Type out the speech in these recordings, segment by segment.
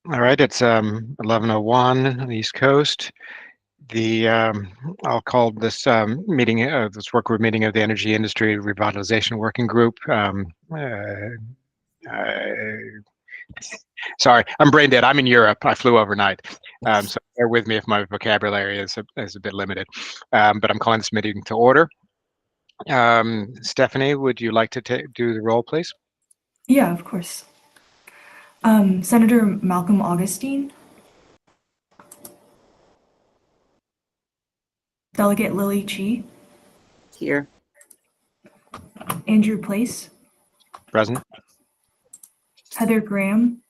All right, it's 11:01 on the East Coast. I'll call this meeting, this work group meeting of the Energy Industry Revitalization Working Group. Sorry, I'm brain dead. I'm in Europe. I flew overnight, so bear with me if my vocabulary is a bit limited. But I'm calling this meeting to order. Stephanie, would you like to do the roll, please? Yeah, of course. Senator Malcolm Augustine. Delegate Lily Chi. Here. Andrew Place. Present. Heather Graham.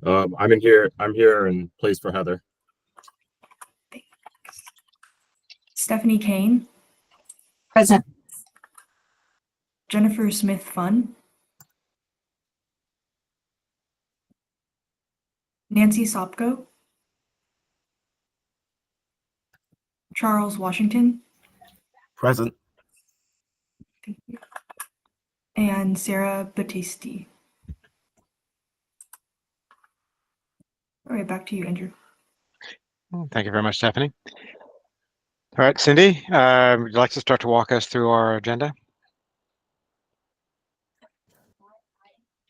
I'm here in place for Heather. Thanks. Stephanie Kane. Present. Jennifer Smith Funn. Nancy Sopko. Charles Washington. Present. Thank you. And Sarah Battisti. All right, back to you, Andrew. Thank you very much, Stephanie. All right, Cindy, would you like to start to walk us through our agenda?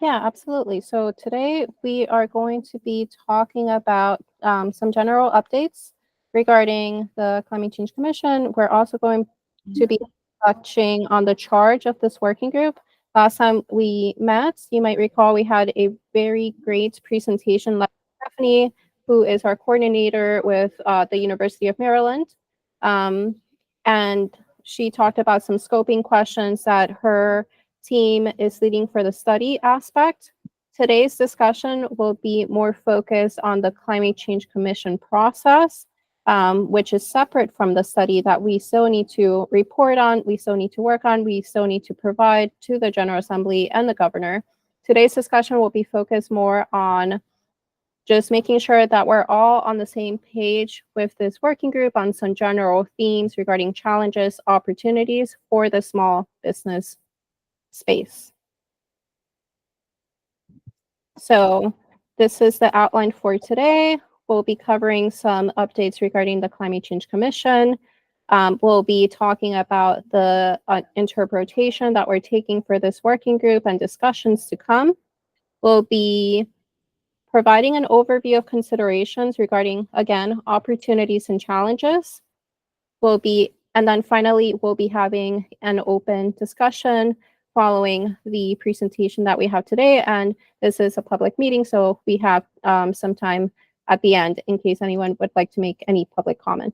Yeah, absolutely. So today we are going to be talking about some general updates regarding the Climate Change Commission. We're also going to be touching on the charge of this working group. Last time we met, you might recall we had a very great presentation by Stephanie, who is our coordinator with the University of Maryland. And she talked about some scoping questions that her team is leading for the study aspect. Today's discussion will be more focused on the Climate Change Commission process, which is separate from the study that we still need to report on, we still need to work on, we still need to provide to the General Assembly and the governor. Today's discussion will be focused more on just making sure that we're all on the same page with this working group on some general themes regarding challenges, opportunities for the small business space. So this is the outline for today. We'll be covering some updates regarding the Climate Change Commission. We'll be talking about the interpretation that we're taking for this working group and discussions to come. We'll be providing an overview of considerations regarding, again, opportunities and challenges. And then finally, we'll be having an open discussion following the presentation that we have today. And this is a public meeting, so we have some time at the end in case anyone would like to make any public comment.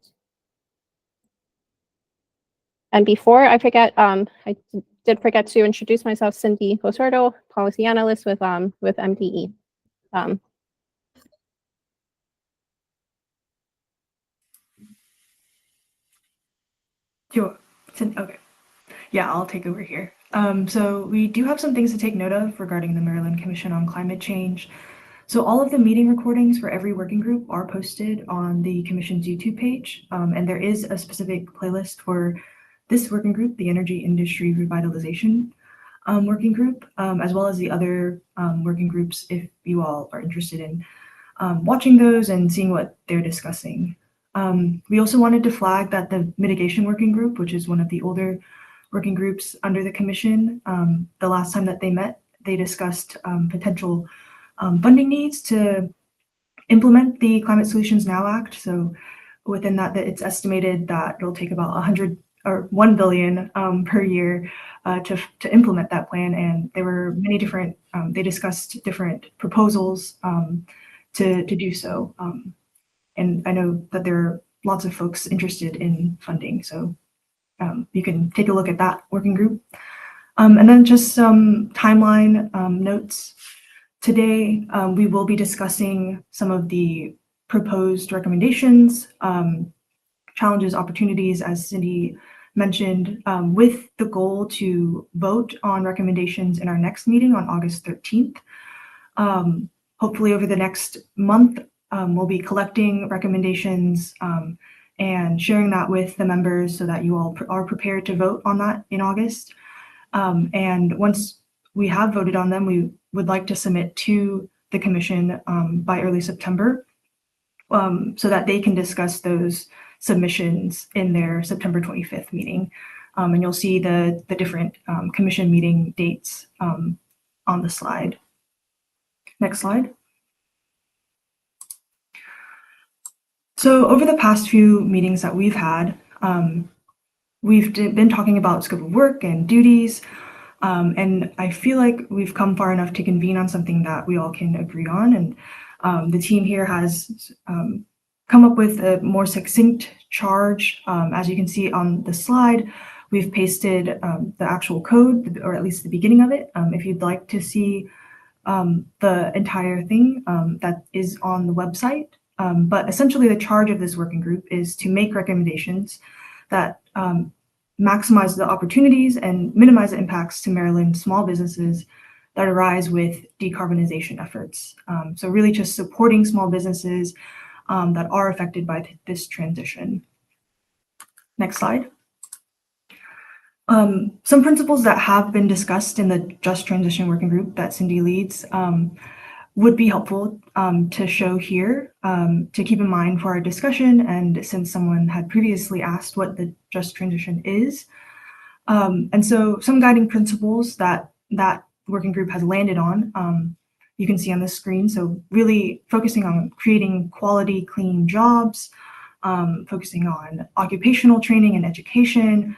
And before I forget, I did forget to introduce myself, Cindy Osordo, policy analyst with MDE. Sure. Okay. Yeah, I'll take over here. So we do have some things to take note of regarding the Maryland Commission on Climate Change. So all of the meeting recordings for every working group are posted on the Commission's YouTube page, and there is a specific playlist for this working group, the Energy Industry Revitalization working group, as well as the other working groups if you all are interested in watching those and seeing what they're discussing. We also wanted to flag that the mitigation working group, which is one of the older working groups under the commission, the last time that they met, they discussed potential funding needs to implement the Climate Solutions Now Act. So within that, it's estimated that it'll take about $1 billion per year to implement that plan. And there were many different, they discussed different proposals to do so. And I know that there are lots of folks interested in funding. So you can take a look at that working group. And then just some timeline notes. Today, we will be discussing some of the proposed recommendations, challenges, opportunities, as Cindy mentioned, with the goal to vote on recommendations in our next meeting on August 13th. Hopefully over the next month, we'll be collecting recommendations and sharing that with the members so that you all are prepared to vote on that in August. And once we have voted on them, we would like to submit 2 the commission by early September, so that they can discuss those submissions in their September 25th meeting. And you'll see the different commission meeting dates on the slide. Next slide. So over the past few meetings that we've had, we've been talking about scope of work and duties, and I feel like we've come far enough to convene on something that we all can agree on. And the team here has come up with a more succinct charge. As you can see on the slide, we've pasted the actual code, or at least the beginning of it. If you'd like to see the entire thing, that is on the website. But essentially the charge of this working group is to make recommendations that maximize the opportunities and minimize the impacts to Maryland small businesses that arise with decarbonization efforts. So really just supporting small businesses that are affected by this transition. Next slide. Some principles that have been discussed in the Just Transition Working Group that Cindy leads would be helpful to show here, to keep in mind for our discussion, and since someone had previously asked what the Just Transition is. And so some guiding principles that working group has landed on, you can see on the screen. So really focusing on creating quality, clean jobs, focusing on occupational training and education,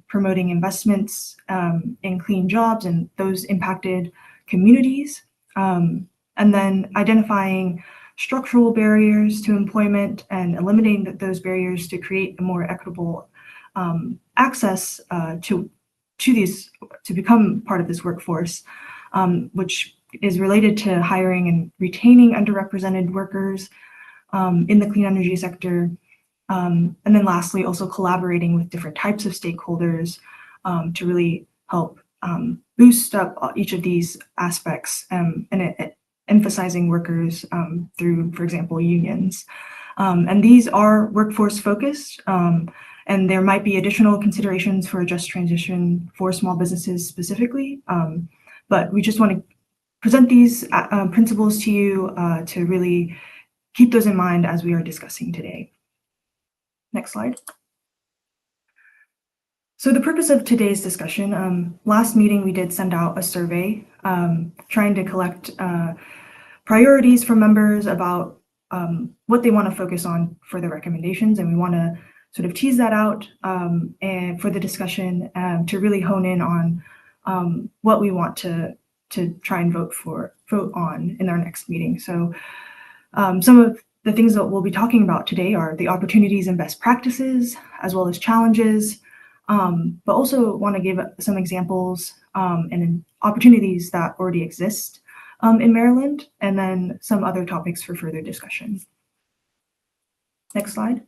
promoting investments in clean jobs and those impacted communities, and then identifying structural barriers to employment and eliminating those barriers to create a more equitable access to become part of this workforce, which is related to hiring and retaining underrepresented workers in the clean energy sector. And then lastly, also collaborating with different types of stakeholders to really help boost up each of these aspects, and emphasizing workers through, for example, unions. And these are workforce focused, and there might be additional considerations for a just transition for small businesses specifically. But we just want to present these principles to you to really keep those in mind as we are discussing today. Next slide. So the purpose of today's discussion, last meeting we did send out a survey trying to collect priorities from members about what they want to focus on for the recommendations, and we want to sort of tease that out and for the discussion to really hone in on what we want to try and vote on in our next meeting. So some of the things that we'll be talking about today are the opportunities and best practices, as well as challenges, but also want to give some examples and opportunities that already exist in Maryland, and then some other topics for further discussion. Next slide.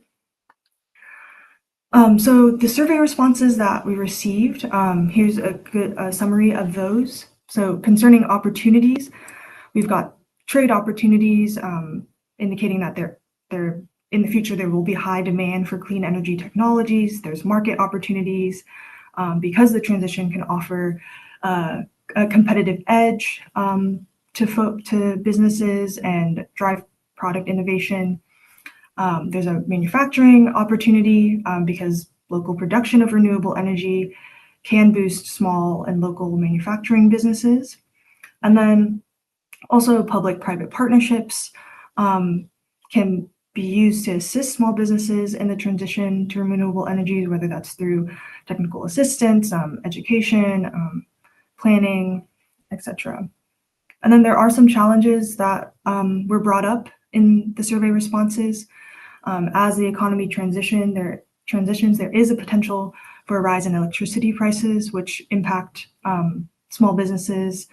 So the survey responses that we received, here's a good summary of those. So concerning opportunities, we've got trade opportunities, indicating that there in the future there will be high demand for clean energy technologies. There's market opportunities because the transition can offer a competitive edge to businesses and drive product innovation. There's a manufacturing opportunity because local production of renewable energy can boost small and local manufacturing businesses. And then also public-private partnerships can be used to assist small businesses in the transition to renewable energy, whether that's through technical assistance, education, planning, etc. And then there are some challenges that were brought up in the survey responses. As the economy transitions, there is a potential for a rise in electricity prices, which impact small businesses.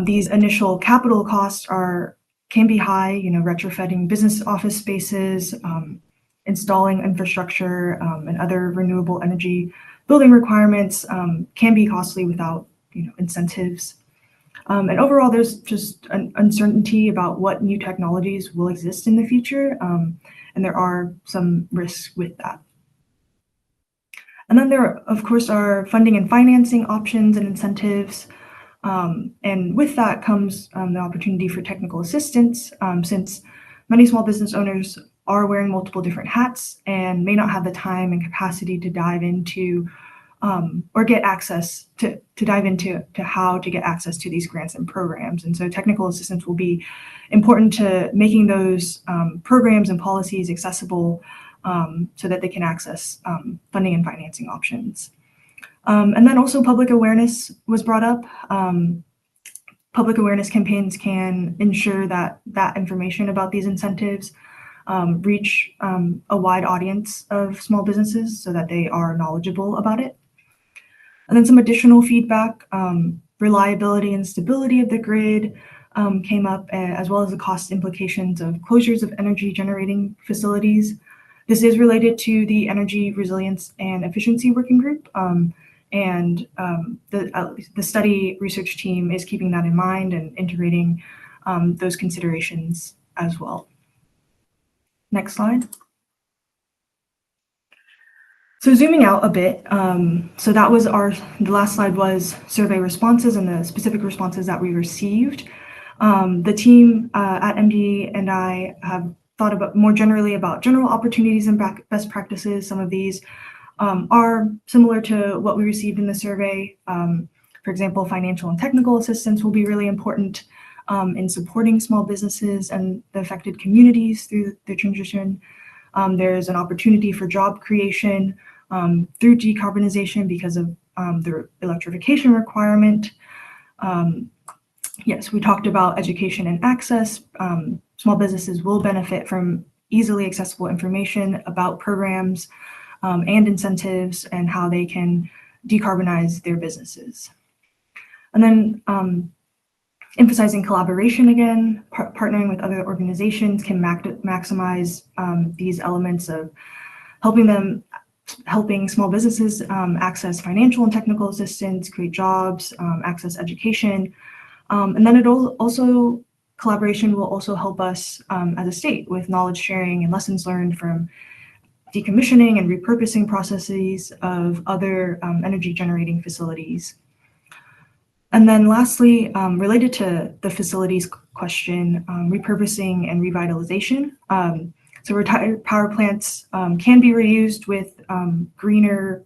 These initial capital costs can be high, retrofitting business office spaces, installing infrastructure, and other renewable energy building requirements can be costly without incentives. And overall, there's just an uncertainty about what new technologies will exist in the future, and there are some risks with that. And then there, of course, are funding and financing options and incentives. And with that comes the opportunity for technical assistance, since many small business owners are wearing multiple different hats and may not have the time and capacity to dive into or get access to dive into how to get access to these grants and programs. And so technical assistance will be important to making those programs and policies accessible so that they can access funding and financing options. And then also public awareness was brought up. Public awareness campaigns can ensure that information about these incentives reach a wide audience of small businesses so that they are knowledgeable about it. And then some additional feedback, reliability and stability of the grid came up, as well as the cost implications of closures of energy generating facilities. This is related to the Energy Resilience and Efficiency Working Group, and the study research team is keeping that in mind and integrating those considerations as well. Next slide. So zooming out a bit, so that was the last slide was survey responses and the specific responses that we received. The team at MD and I have thought about more generally about general opportunities and best practices. Some of these are similar to what we received in the survey. For example, financial and technical assistance will be really important in supporting small businesses and the affected communities through the transition. There's an opportunity for job creation through decarbonization because of the electrification requirement. Yes, we talked about education and access. Small businesses will benefit from easily accessible information about programs and incentives and how they can decarbonize their businesses. And then emphasizing collaboration again, partnering with other organizations can maximize these elements of helping small businesses access financial and technical assistance, create jobs, access education. And then collaboration will also help us as a state with knowledge sharing and lessons learned from decommissioning and repurposing processes of other energy generating facilities. And then lastly, related to the facilities question, repurposing and revitalization. So retired power plants can be reused with greener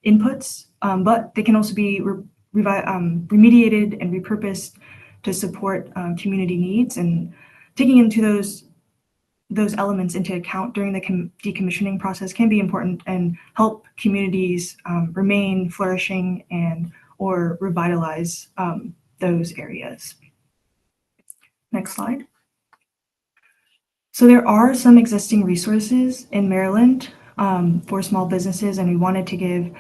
inputs, but they can also be remediated and repurposed to support community needs. And taking into those elements into account during the decommissioning process can be important and help communities remain flourishing or revitalize those areas. Next slide. So there are some existing resources in Maryland for small businesses, and we wanted to give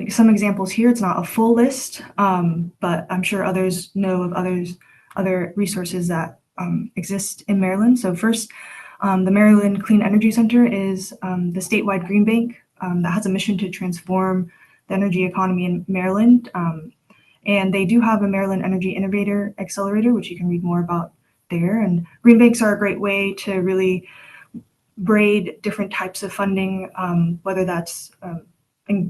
some examples here. It's not a full list, but I'm sure others know of other resources that exist in Maryland. So first, the Maryland Clean Energy Center is the statewide green bank that has a mission to transform the energy economy in Maryland. And they do have a Maryland Energy Innovator Accelerator, which you can read more about there. And green banks are a great way to really braid different types of funding, whether that's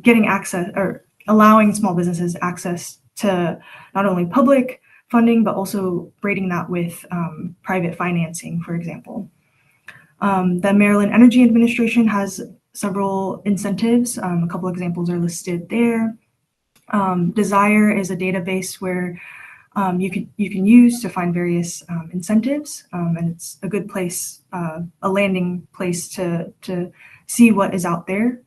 getting access or allowing small businesses access to not only public funding, but also braiding that with private financing, for example. The Maryland Energy Administration has several incentives. A couple examples are listed there. Desire is a database where you can use to find various incentives, and it's a good place, a landing place to see what is out there.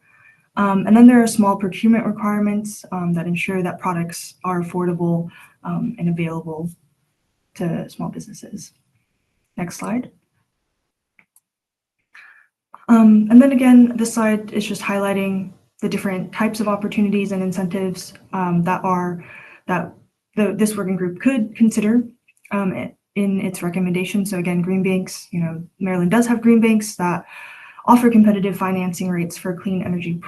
And then there are small procurement requirements that ensure that products are affordable and available to small businesses. Next slide. And then again, this slide is just highlighting the different types of opportunities and incentives that this working group could consider in its recommendation. So again, green banks, Maryland does have green banks that offer competitive financing rates for clean energy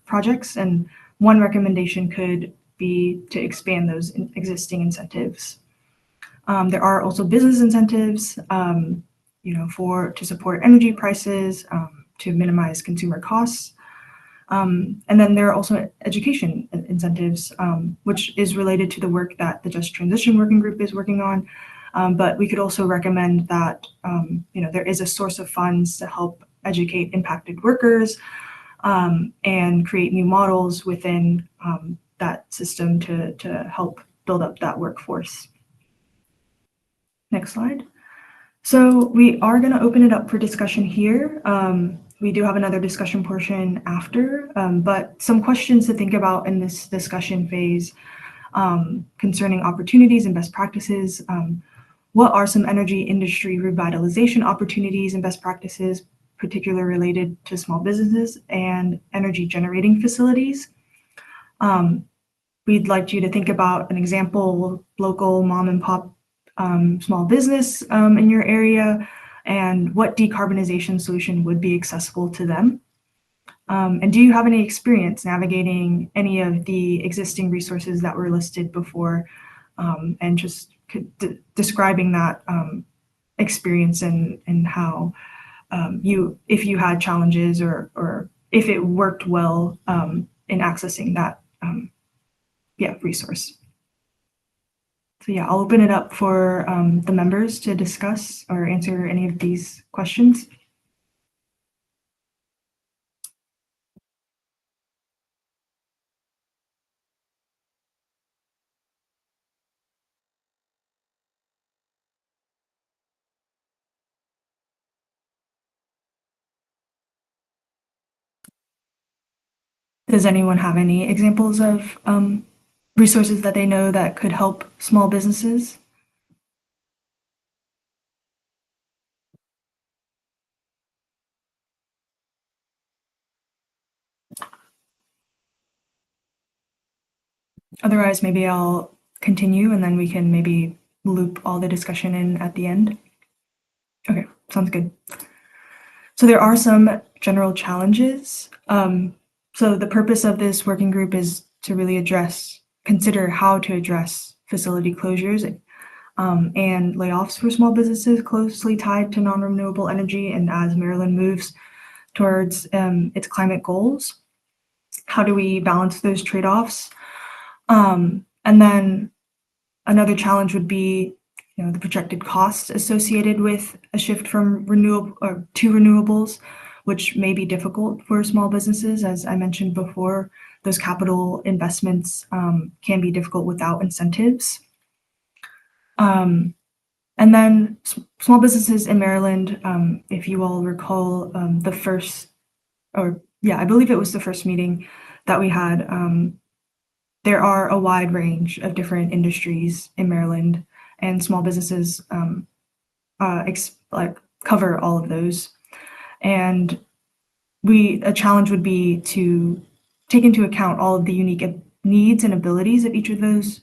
projects. And one recommendation could be to expand those existing incentives. There are also business incentives, to support energy prices, to minimize consumer costs. And then there are also education incentives, which is related to the work that the Just Transition Working Group is working on. But we could also recommend that there is a source of funds to help educate impacted workers and create new models within that system to help build up that workforce. Next slide. So we are going to open it up for discussion here. We do have another discussion portion after, but some questions to think about in this discussion phase concerning opportunities and best practices. What are some energy industry revitalization opportunities and best practices, particularly related to small businesses and energy generating facilities? We'd like you to think about an example, local mom and pop small business in your area, and what decarbonization solution would be accessible to them. And do you have any experience navigating any of the existing resources that were listed before, and just describing that experience and how if you had challenges or if it worked well in accessing that resource. So yeah, I'll open it up for the members to discuss or answer any of these questions. Does anyone have any examples of resources that they know that could help small businesses? Otherwise, maybe I'll continue and then we can maybe loop all the discussion in at the end. Okay, sounds good. So there are some general challenges. So the purpose of this working group is to really consider how to address facility closures and layoffs for small businesses closely tied to non-renewable energy. And as Maryland moves towards its climate goals, how do we balance those trade-offs? And then another challenge would be the projected costs associated with a shift from to renewables, which may be difficult for small businesses. As I mentioned before, those capital investments can be difficult without incentives. And then small businesses in Maryland, if you all recall I believe it was the first meeting that we had, there are a wide range of different industries in Maryland, and small businesses cover all of those. And a challenge would be to take into account all of the unique needs and abilities of each of those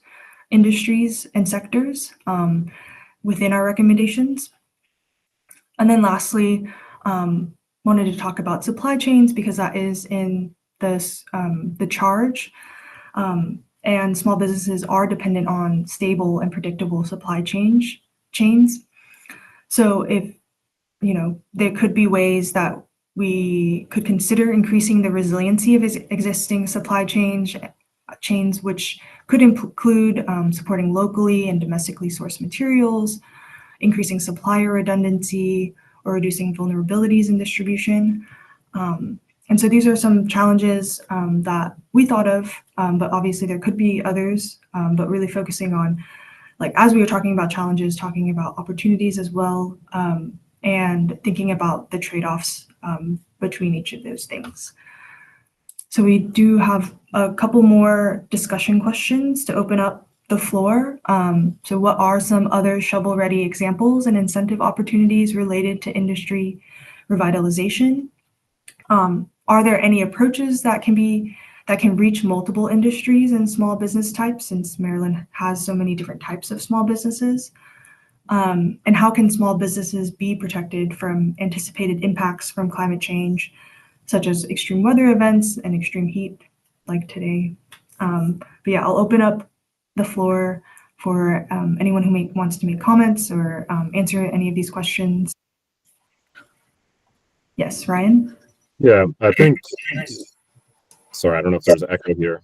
industries and sectors within our recommendations. And then lastly, wanted to talk about supply chains because that is in the charge. And small businesses are dependent on stable and predictable supply chains. So if, there could be ways that we could consider increasing the resiliency of existing supply chains, which could include supporting locally and domestically sourced materials, increasing supplier redundancy, or reducing vulnerabilities in distribution. And so these are some challenges that we thought of, but obviously there could be others, but really focusing on, as we were talking about challenges, talking about opportunities as well, and thinking about the trade-offs between each of those things. So we do have a couple more discussion questions to open up the floor. So what are some other shovel-ready examples and incentive opportunities related to industry revitalization? Are there any approaches that can reach multiple industries and small business types, since Maryland has so many different types of small businesses? And how can small businesses be protected from anticipated impacts from climate change, such as extreme weather events and extreme heat like today? But yeah, I'll open up the floor for anyone who wants to make comments or answer any of these questions. Yes, Ryan? Yeah, I think Sorry, I don't know if there's an echo here.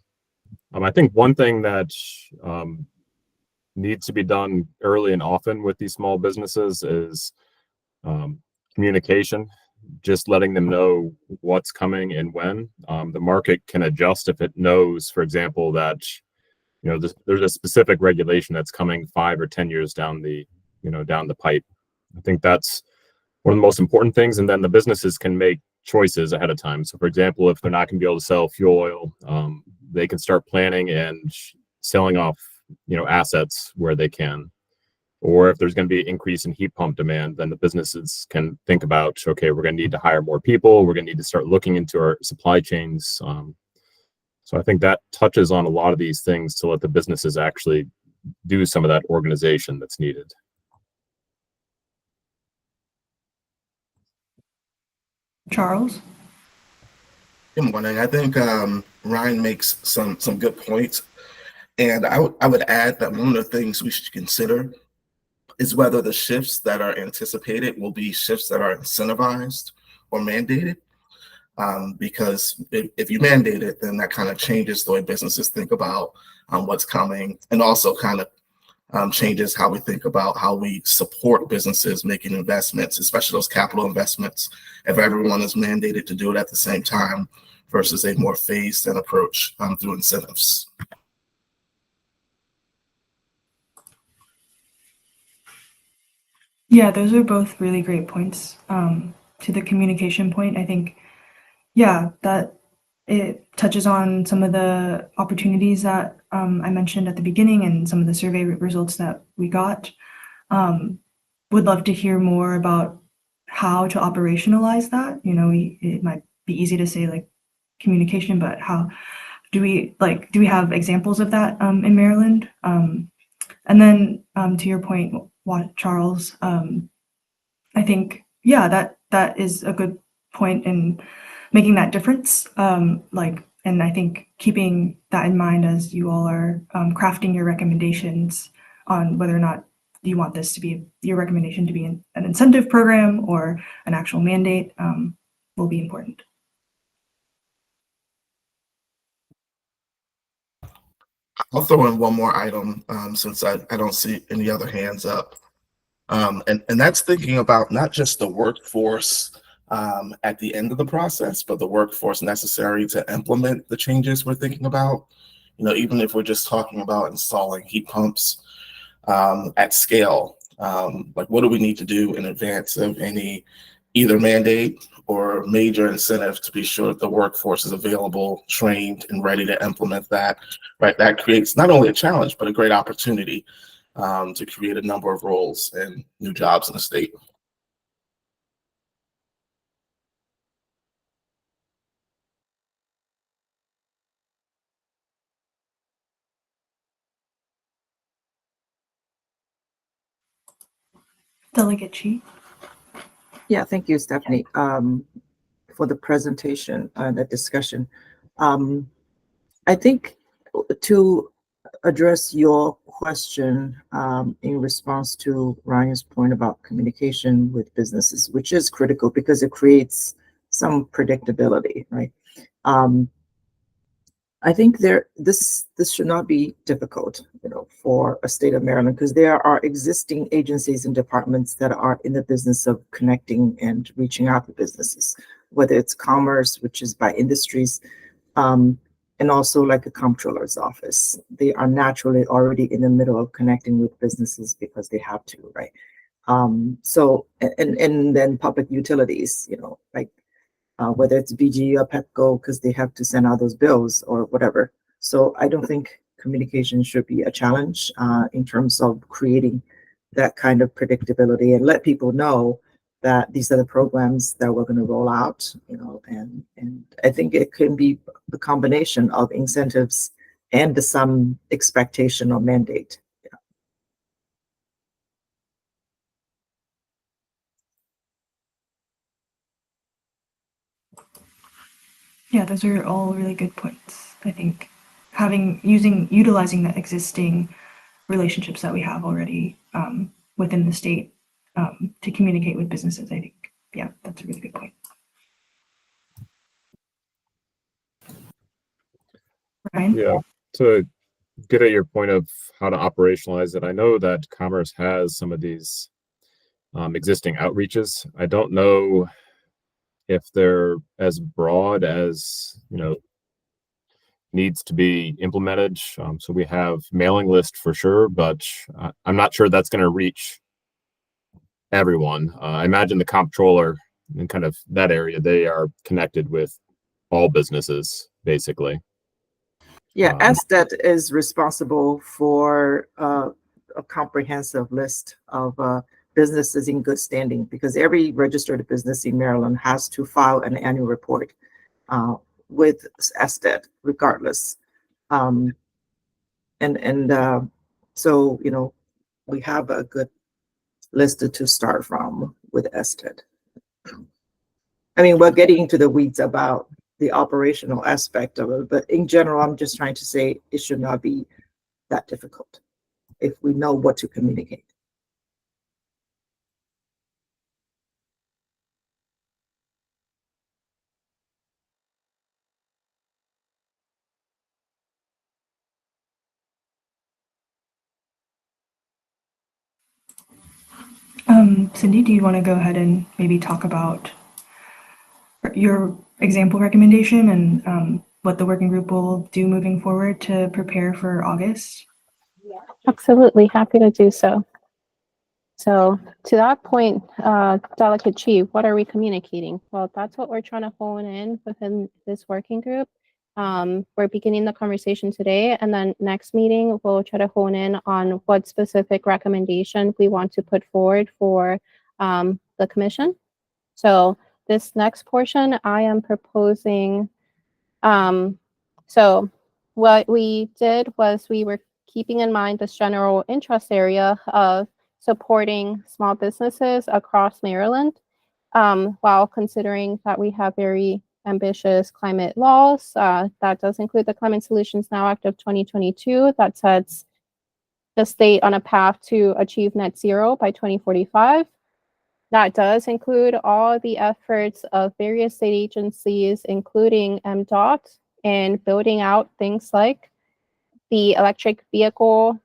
I think one thing that needs to be done early and often with these small businesses is communication, just letting them know what's coming and when. The market can adjust if it knows, for example, that there's a specific regulation that's coming 5 or 10 years down the pipe. I think that's one of the most important things, and then the businesses can make choices ahead of time. So, for example, if they're not going to be able to sell fuel oil, they can start planning and selling off, assets where they can. Or if there's going to be an increase in heat pump demand, then the businesses can think about, okay, we're going to need to hire more people. We're going to need to start looking into our supply chains. So I think that touches on a lot of these things to let the businesses actually do some of that organization that's needed. Charles? Good morning. I think Ryan makes some good points. And I would add that one of the things we should consider is whether the shifts that are anticipated will be shifts that are incentivized or mandated. Because if you mandate it, then that kind of changes the way businesses think about what's coming, and also kind of changes how we think about how we support businesses making investments, especially those capital investments, if everyone is mandated to do it at the same time versus a more phased-in approach through incentives. Yeah, those are both really great points. To the communication point, I think, yeah, that it touches on some of the opportunities that I mentioned at the beginning and some of the survey results that we got. Would love to hear more about how to operationalize that. It might be easy to say like communication, but how do we have examples of that in Maryland? And then to your point, Charles, I think, yeah, that is a good point in making that difference. And I think keeping that in mind as you all are crafting your recommendations on whether or not you want this to be your recommendation to be an incentive program or an actual mandate will be important. I'll throw in one more item since I don't see any other hands up. And that's thinking about not just the workforce at the end of the process, but the workforce necessary to implement the changes we're thinking about. Even if we're just talking about installing heat pumps at scale, like what do we need to do in advance of any either mandate or major incentive to be sure that the workforce is available, trained, and ready to implement that, right? That creates not only a challenge, but a great opportunity to create a number of roles and new jobs in the state. Delegate Chi. Yeah, thank you, Stephanie, for the presentation and the discussion. I think to address your question in response to Ryan's point about communication with businesses, which is critical because it creates some predictability, right? I think this should not be difficult, for a state of Maryland, because there are existing agencies and departments that are in the business of connecting and reaching out to businesses, whether it's commerce, which is by industries, and also like a comptroller's office. They are naturally already in the middle of connecting with businesses because they have to, right? So, and then public utilities, whether it's BG or Pepco, because they have to send out those bills or whatever. So I don't think communication should be a challenge in terms of creating that kind of predictability and let people know that these are the programs that we're going to roll out, and I think it can be a combination of incentives and some expectation or mandate. Yeah, those are all really good points. I think utilizing the existing relationships that we have already within the state to communicate with businesses, I think, yeah, that's a really good point. Ryan? Yeah, to get at your point of how to operationalize it, I know that Commerce has some of these existing outreaches. I don't know if they're as broad as, needs to be implemented. So we have mailing list for sure, but I'm not sure that's going to reach everyone. I imagine the comptroller and kind of that area, they are connected with all businesses, basically. Yeah, Um, SDET is responsible for a comprehensive list of businesses in good standing, because every registered business in Maryland has to file an annual report with SDET regardless. So, we have a good list to start from with SDET. I mean, we're getting into the weeds about the operational aspect of it, but in general, I'm just trying to say it should not be that difficult if we know what to communicate. Cindy, do you want to go ahead and maybe talk about your example recommendation and what the working group will do moving forward to prepare for August? Absolutely, happy to do so. So to that point, Delegate Chief, what are we communicating? Well, that's what we're trying to hone in within this working group. We're beginning the conversation today, and then next meeting, we'll try to hone in on what specific recommendation we want to put forward for the commission. So this next portion, I am proposing, so what we did was we were keeping in mind this general interest area of supporting small businesses across Maryland, while considering that we have very ambitious climate laws. That does include the Climate Solutions Now Act of 2022 that sets the state on a path to achieve net zero by 2045. That does include all the efforts of various state agencies, including MDOT, in building out things like the electric vehicle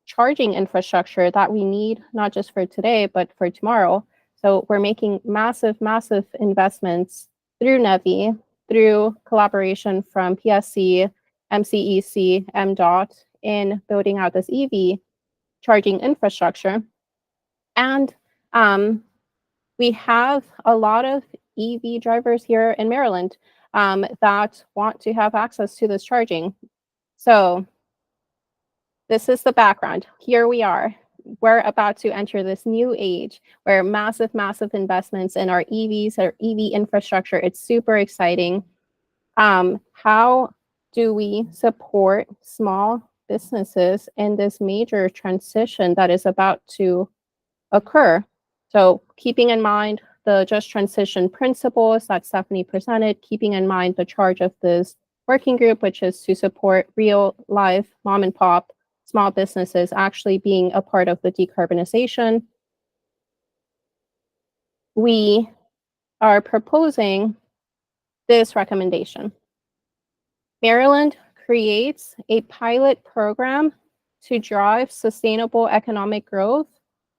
charging infrastructure that we need, not just for today, but for tomorrow. So we're making massive, massive investments through NEVI, through collaboration from PSC, MCEC, MDOT, in building out this EV charging infrastructure. And we have a lot of EV drivers here in Maryland that want to have access to this charging. So this is the background. Here we are. We're about to enter this new age where massive, massive investments in our EVs, our EV infrastructure. It's super exciting. How do we support small businesses in this major transition that is about to occur? So keeping in mind the just transition principles that Stephanie presented, keeping in mind the charge of this working group, which is to support real life mom and pop small businesses actually being a part of the decarbonization. We are proposing this recommendation. Maryland creates a pilot program to drive sustainable economic growth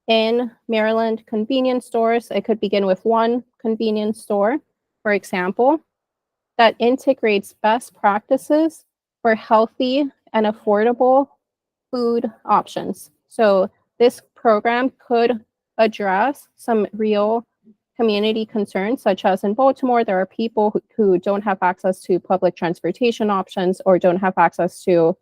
in Maryland convenience stores. It could begin with one convenience store, for example, that integrates best practices for healthy and affordable food options. So this program could address some real community concerns, such as in Baltimore, there are people who don't have access to public transportation options or don't have access to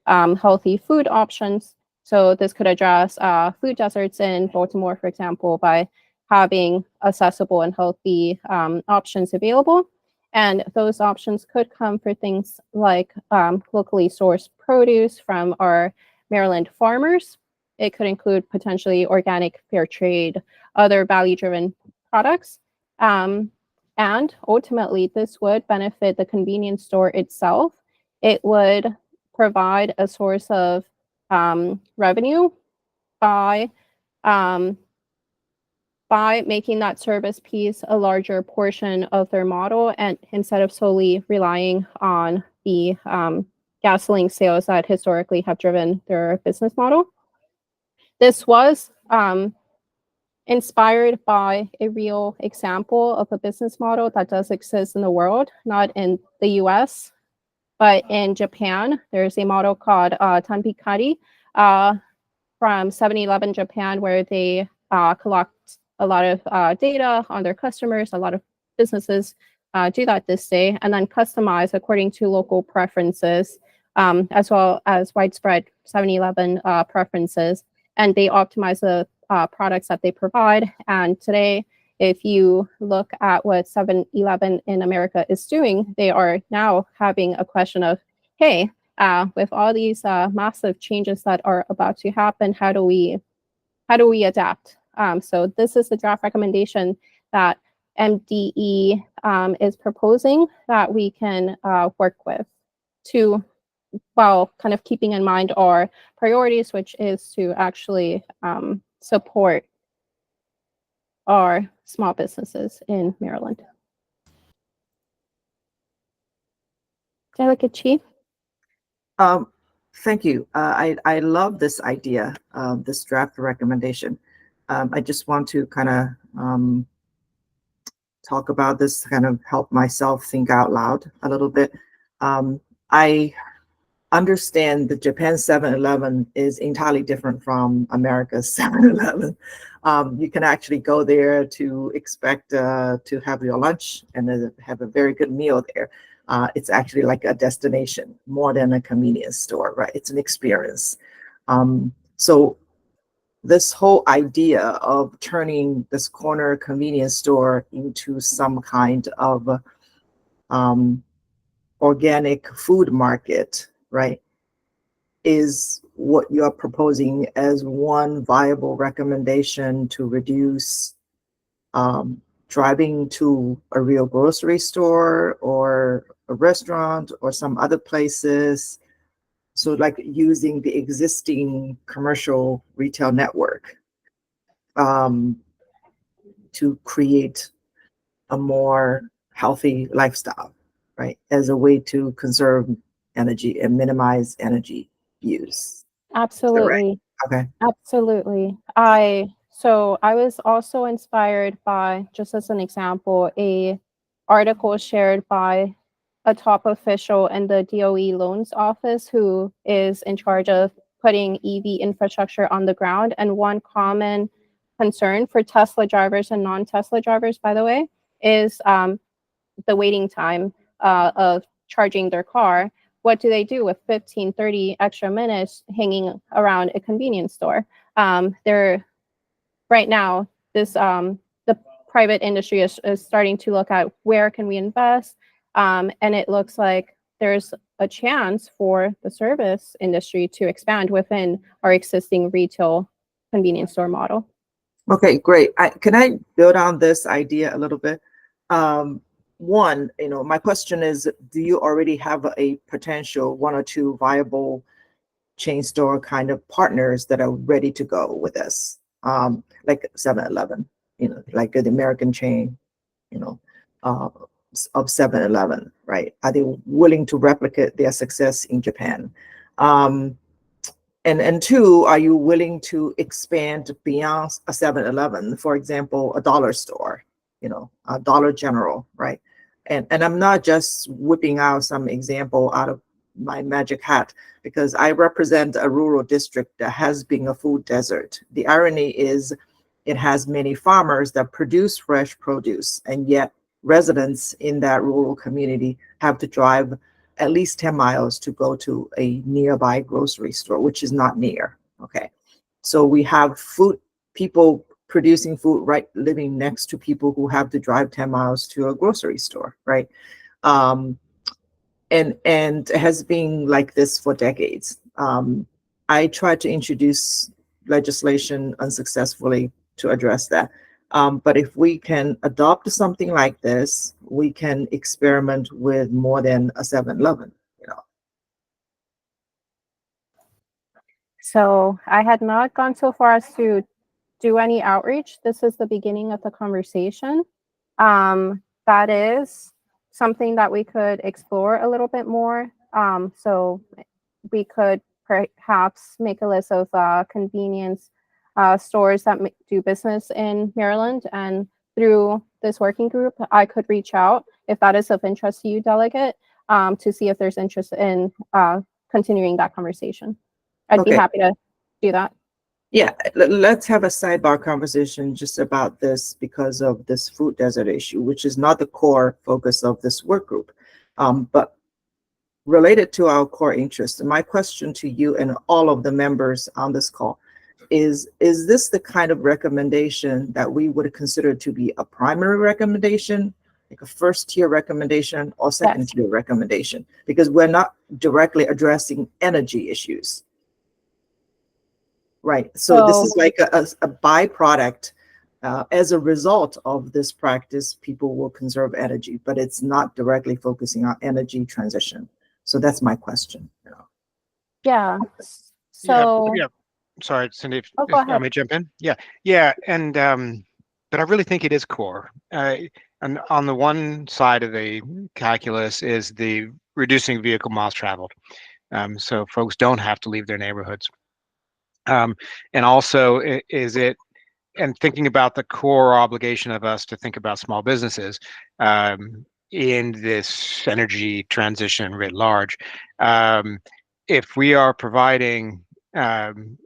healthy food options. So this could address food deserts in Baltimore, for example, by having accessible and healthy options available. And those options could come for things like locally sourced produce from our Maryland farmers. It could include potentially organic, fair trade, other value-driven products. And ultimately, this would benefit the convenience store itself. It would provide a source of revenue by making that service piece a larger portion of their model, and instead of solely relying on the gasoline sales that historically have driven their business model. This was inspired by a real example of a business model that does exist in the world, not in the US, but in Japan. There's a model called Tanpikari from 7-Eleven Japan, where they collect a lot of data on their customers. A lot of businesses do that this day, and then customize according to local preferences, as well as widespread 7-Eleven preferences. And they optimize the products that they provide. And today, if you look at what 7-Eleven in America is doing, they are now having a question of, hey, with all these massive changes that are about to happen, how do we adapt? So this is the draft recommendation that MDE is proposing that we can work with to, while kind of keeping in mind our priorities, which is to actually support our small businesses in Maryland. Delegate Chief. Thank you. I love this idea, this draft recommendation. I just want to kind of talk about this, kind of help myself think out loud a little bit. I understand that Japan's 7-Eleven is entirely different from America's 7-Eleven. You can actually go there to expect to have your lunch and have a very good meal there. It's actually like a destination more than a convenience store, right? It's an experience. So this whole idea of turning this corner convenience store into some kind of organic food market, right, is what you're proposing as one viable recommendation to reduce driving to a real grocery store or a restaurant or some other places. So like using the existing commercial retail network to create a more healthy lifestyle, right? As a way to conserve energy and minimize energy use. Absolutely. Okay. Absolutely. So I was also inspired by, just as an example, a article shared by a top official in the DOE loans office who is in charge of putting EV infrastructure on the ground. And one common concern for Tesla drivers and non-Tesla drivers, by the way, is the waiting time of charging their car. What do they do with 15, 30 extra minutes hanging around a convenience store? They're right now, the private industry is starting to look at where can we invest, and it looks like there's a chance for the service industry to expand within our existing retail convenience store model. Okay, great. Can I build on this idea a little bit? One, my question is, do you already have a potential 1 or 2 viable chain store kind of partners that are ready to go with this? Like 7-Eleven, like the American chain, of 7-Eleven, right? Are they willing to replicate their success in Japan? And 2, are you willing to expand beyond a 7-Eleven, for example, a dollar store, a Dollar General, right? And I'm not just whipping out some example out of my magic hat, because I represent a rural district that has been a food desert. The irony is it has many farmers that produce fresh produce, and yet residents in that rural community have to drive at least 10 miles to go to a nearby grocery store, which is not near. Okay. So we have people producing food, right, living next to people who have to drive 10 miles to a grocery store, right? And it has been like this for decades. I tried to introduce legislation unsuccessfully to address that. But if we can adopt something like this, we can experiment with more than a 7-Eleven, So I had not gone so far as to do any outreach. This is the beginning of the conversation. That is something that we could explore a little bit more. So we could perhaps make a list of convenience stores that do business in Maryland, and through this working group, I could reach out if that is of interest to you, delegate, to see if there's interest in continuing that conversation. I'd be Okay. happy to do that. Yeah, let's have a sidebar conversation just about this because of this food desert issue, which is not the core focus of this work group, but related to our core interest. And my question to you and all of the members on this call is this the kind of recommendation that we would consider to be a primary recommendation, like a first tier recommendation, or second tier recommendation? Because we're not directly addressing energy issues. Right. So this is like a byproduct. As a result of this practice, people will conserve energy, but it's not directly focusing on energy transition. So that's my question. Yeah. So yeah. Sorry, Cindy, if go I ahead. may jump in. Yeah. And but I really think it is core. And on the one side of the calculus is the reducing vehicle miles traveled. So folks don't have to leave their neighborhoods. And also is it, and thinking about the core obligation of us to think about small businesses in this energy transition writ large. If we are providing an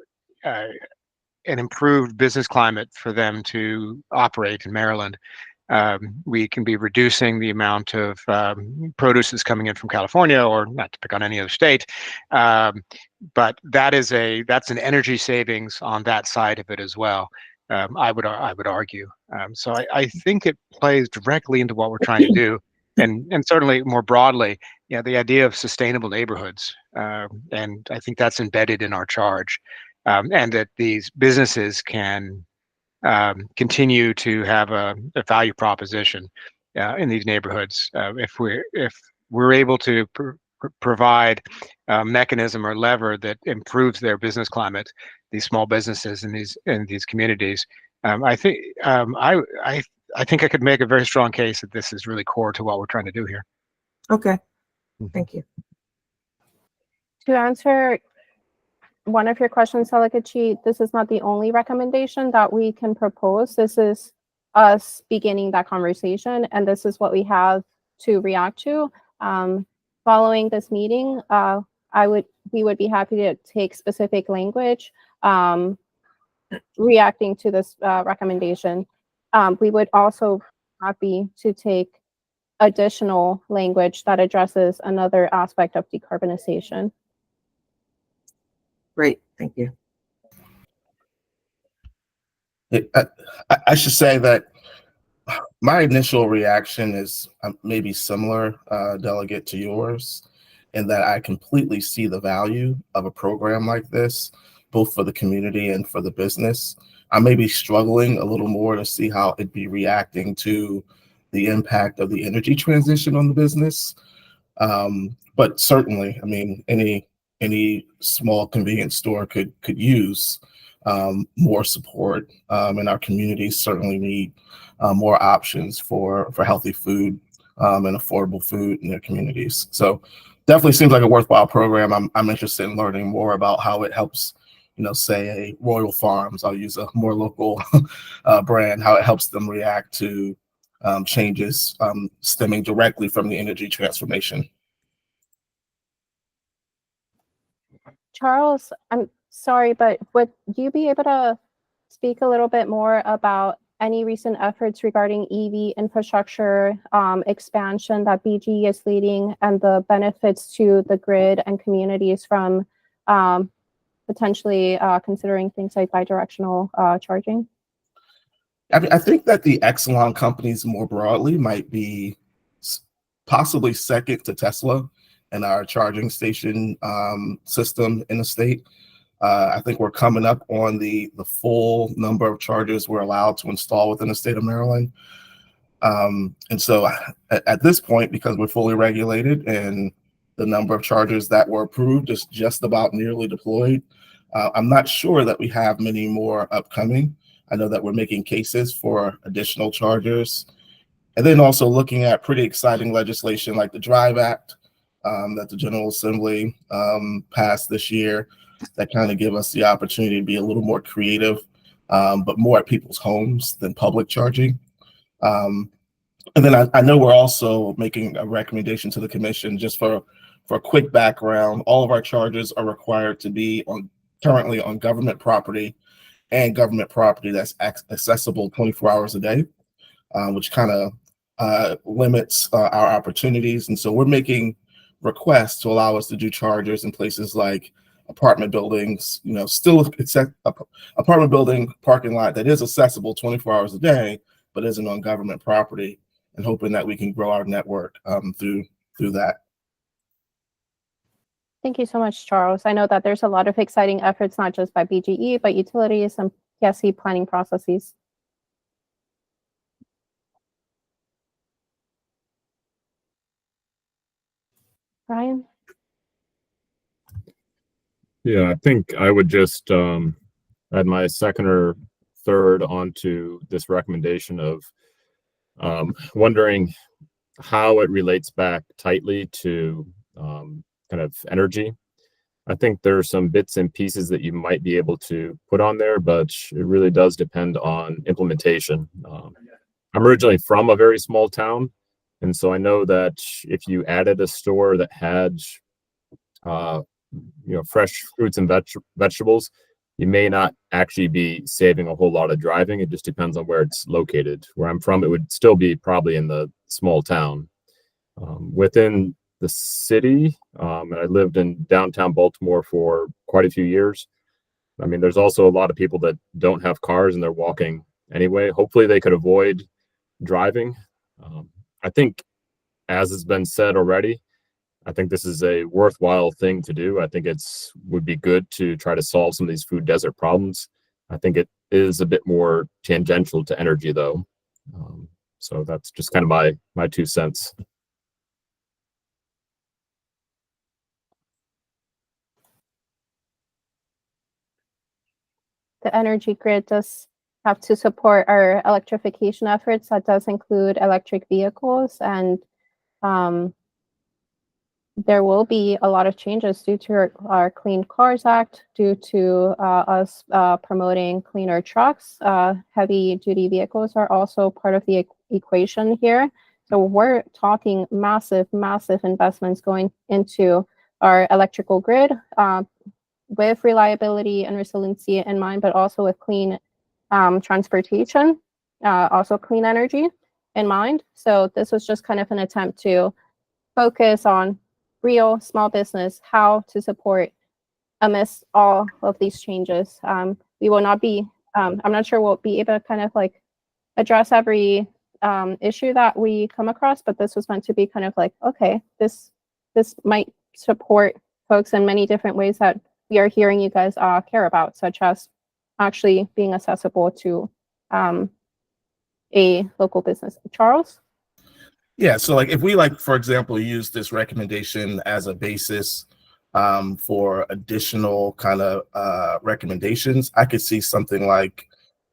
improved business climate for them to operate in Maryland, we can be reducing the amount of produce that's coming in from California, or not to pick on any other state, but that's an energy savings on that side of it as well. I would argue. So I think it plays directly into what we're trying to do, and certainly more broadly, the idea of sustainable neighborhoods, and I think that's embedded in our charge, and that these businesses can continue to have a value proposition in these neighborhoods if we're able to provide a mechanism or lever that improves their business climate, these small businesses in these communities. I think I think I could make a very strong case that this is really core to what we're trying to do here. Okay, thank you. To answer one of your questions, Delegate Chi, this is not the only recommendation that we can propose. This is us beginning that conversation, and this is what we have to react to. Following this meeting, we would be happy to take specific language reacting to this recommendation. We would also be happy to take additional language that addresses another aspect of decarbonization. Great, thank you. I should say that my initial reaction is maybe similar, Delegate, to yours, in that I completely see the value of a program like this, both for the community and for the business. I may be struggling a little more to see how it'd be reacting to the impact of the energy transition on the business. But certainly, I mean, any small convenience store could use more support, and our communities certainly need more options for healthy food and affordable food in their communities. So definitely seems like a worthwhile program. I'm interested in learning more about how it helps, say a Royal Farms, I'll use a more local brand, how it helps them react to changes stemming directly from the energy transformation. Charles, I'm sorry, but would you be able to speak a little bit more about any recent efforts regarding EV infrastructure expansion that BG is leading, and the benefits to the grid and communities from potentially considering things like bidirectional charging? I mean, I think that the Exelon companies more broadly might be possibly second to Tesla in our charging station system in the state. I think we're coming up on the full number of chargers we're allowed to install within the state of Maryland. And so at this point, because we're fully regulated and the number of chargers that were approved is just about nearly deployed, I'm not sure that we have many more upcoming. I know that we're making cases for additional chargers. And then also looking at pretty exciting legislation like the DRIVE Act, that the General Assembly passed this year that kind of give us the opportunity to be a little more creative, but more at people's homes than public charging. And then I know we're also making a recommendation to the commission just for a quick background. All of our chargers are required to be currently on government property and government property that's accessible 24 hours a day, which kind of limits our opportunities. And so we're making requests to allow us to do chargers in places like apartment buildings, still apartment building parking lot that is accessible 24 hours a day, but isn't on government property, and hoping that we can grow our network through that. Thank you so much, Charles. I know that there's a lot of exciting efforts, not just by BGE, but utilities and PSC planning processes. Brian? Yeah, I think I would just add my second or third onto this recommendation of wondering how it relates back tightly to kind of energy. I think there are some bits and pieces that you might be able to put on there, but it really does depend on implementation. I'm originally from a very small town, and so I know that if you added a store that had fresh fruits and vegetables, you may not actually be saving a whole lot of driving. It just depends on where it's located. Where I'm from, it would still be probably in the small town. Within the city, and I lived in downtown Baltimore for quite a few years. I mean, there's also a lot of people that don't have cars and they're walking anyway. Hopefully they could avoid driving. I think, as has been said already, I think this is a worthwhile thing to do. I think would be good to try to solve some of these food desert problems. I think it is a bit more tangential to energy, though. So that's just kind of my 2 cents. The energy grid does have to support our electrification efforts. That does include electric vehicles, and there will be a lot of changes due to our Clean Cars Act, due to us promoting cleaner trucks. Heavy duty vehicles are also part of the equation here. So we're talking massive, massive investments going into our electrical grid with reliability and resiliency in mind, but also with clean transportation, also clean energy in mind. So this was just kind of an attempt to focus on real small business, how to support amidst all of these changes. We will not be, I'm not sure we'll be able to kind of like address every issue that we come across, but this was meant to be kind of like, okay, this might support folks in many different ways that we are hearing you guys care about, such as actually being accessible to a local business. Charles? Yeah, so like if we for example, use this recommendation as a basis for additional kind of recommendations, I could see something like,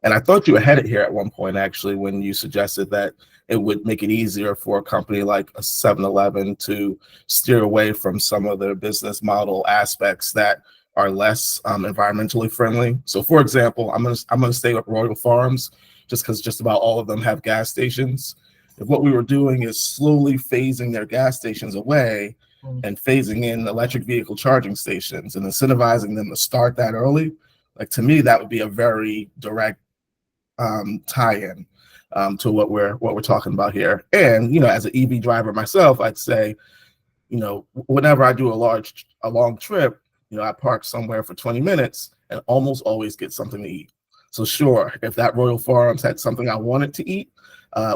and I thought you had it here at one point actually when you suggested that it would make it easier for a company like a 7-Eleven to steer away from some of their business model aspects that are less environmentally friendly. So for example, I'm gonna stay with Royal Farms just because just about all of them have gas stations. If what we were doing is slowly phasing their gas stations away and phasing in electric vehicle charging stations and incentivizing them to start that early, like to me, that would be a very direct tie-in to what we're talking about here. And as an EV driver myself, I'd say, whenever I do a long trip, I park somewhere for 20 minutes and almost always get something to eat. So sure, if that Royal Farms had something I wanted to eat,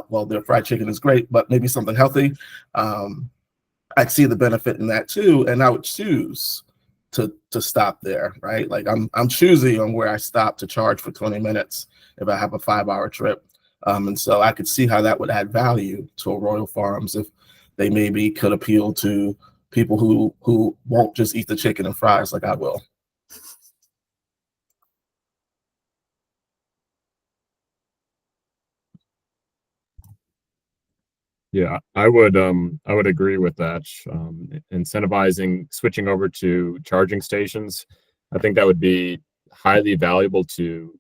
well, their fried chicken is great, but maybe something healthy, I'd see the benefit in that too, and I would choose to stop there, right? Like I'm choosy on where I stop to charge for 20 minutes if I have a 5-hour trip, and so I could see how that would add value to a Royal Farms if they maybe could appeal to people who won't just eat the chicken and fries like I will. Yeah, I would agree with that. Incentivizing switching over to charging stations, I think that would be highly valuable to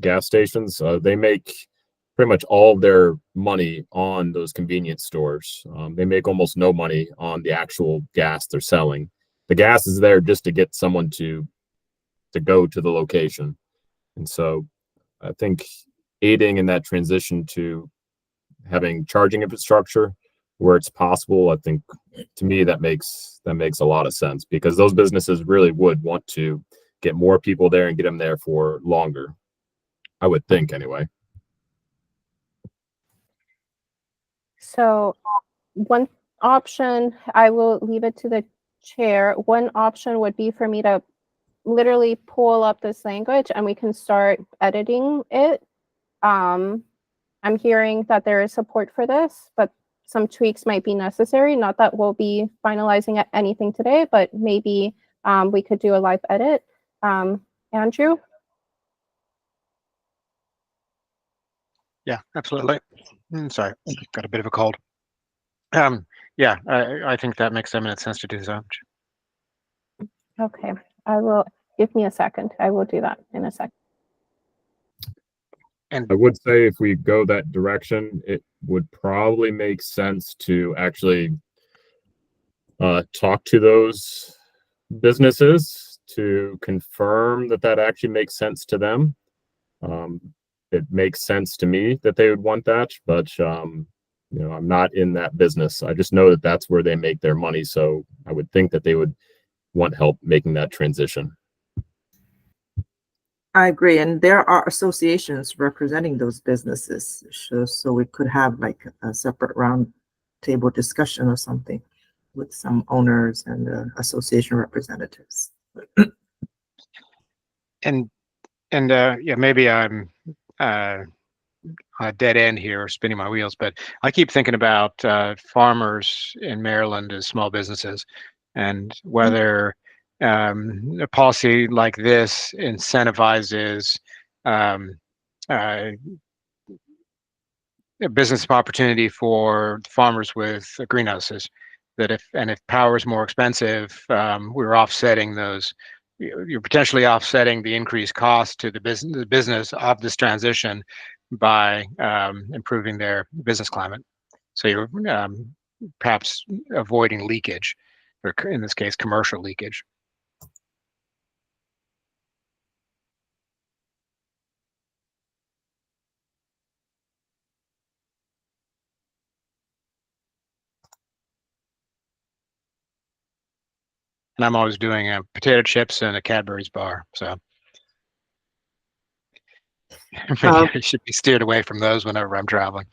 gas stations. They make pretty much all of their money on those convenience stores. They make almost no money on the actual gas they're selling. The gas is there just to get someone to go to the location. And so I think aiding in that transition to having charging infrastructure where it's possible, I think to me that makes a lot of sense, because those businesses really would want to get more people there and get them there for longer. I would think anyway. So one option, I will leave it to the chair. One option would be for me to literally pull up this language and we can start editing it. I'm hearing that there is support for this, but some tweaks might be necessary. Not that we'll be finalizing anything today, but maybe we could do a live edit. Andrew? Yeah, absolutely. Sorry, got a bit of a cold. Yeah, I think that makes eminent sense to do so. Okay, I will, give me a second. I will do that in a second. And I would say if we go that direction, it would probably make sense to actually talk to those businesses to confirm that that actually makes sense to them. It makes sense to me that they would want that, but you know, I'm not in that business. I just know that that's where they make their money. So I would think that they would want help making that transition. I agree, and there are associations representing those businesses, so we could have like a separate round table discussion or something with some owners and association representatives. and yeah, maybe I'm on a dead end here or spinning my wheels, but I keep thinking about farmers in Maryland as small businesses, and whether a policy like this incentivizes um, uh, a business opportunity for farmers with greenhouses. That if power is more expensive, we're offsetting those. You're potentially offsetting the increased cost to the business of this transition by improving their business climate. So you're perhaps avoiding leakage, or in this case, commercial leakage. And I'm always doing potato chips and a Cadbury's bar. So maybe I should be steered away from those whenever I'm traveling.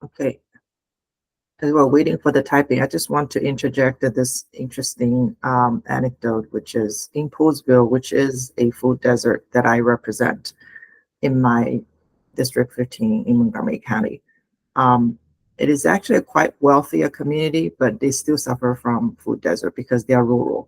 Okay. As we're waiting for the typing, I just want to interject this interesting anecdote, which is in Poolsville, which is a food desert that I represent in my District 15 in Montgomery County. It is actually a quite wealthier community, but they still suffer from food desert because they are rural.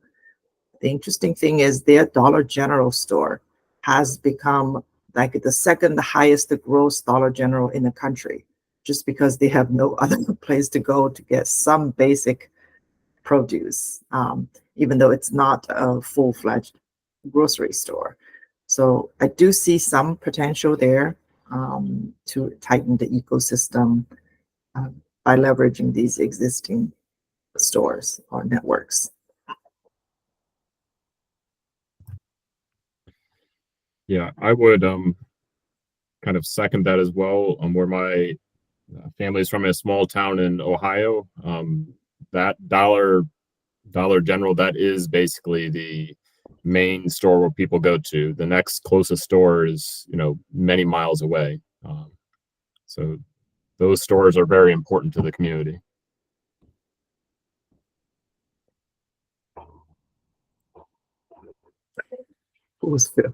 The interesting thing is their Dollar General store has become like the second highest gross Dollar General in the country, just because they have no other place to go to get some basic produce, even though it's not a full-fledged grocery store. So I do see some potential there to tighten the ecosystem by leveraging these existing stores or networks. Yeah, I would kind of second that as well. Where my family is from, a small town in Ohio, that Dollar General, that is basically the main store where people go to. The next closest store is, you know, many miles away. So those stores are very important to the community. Who was Phil?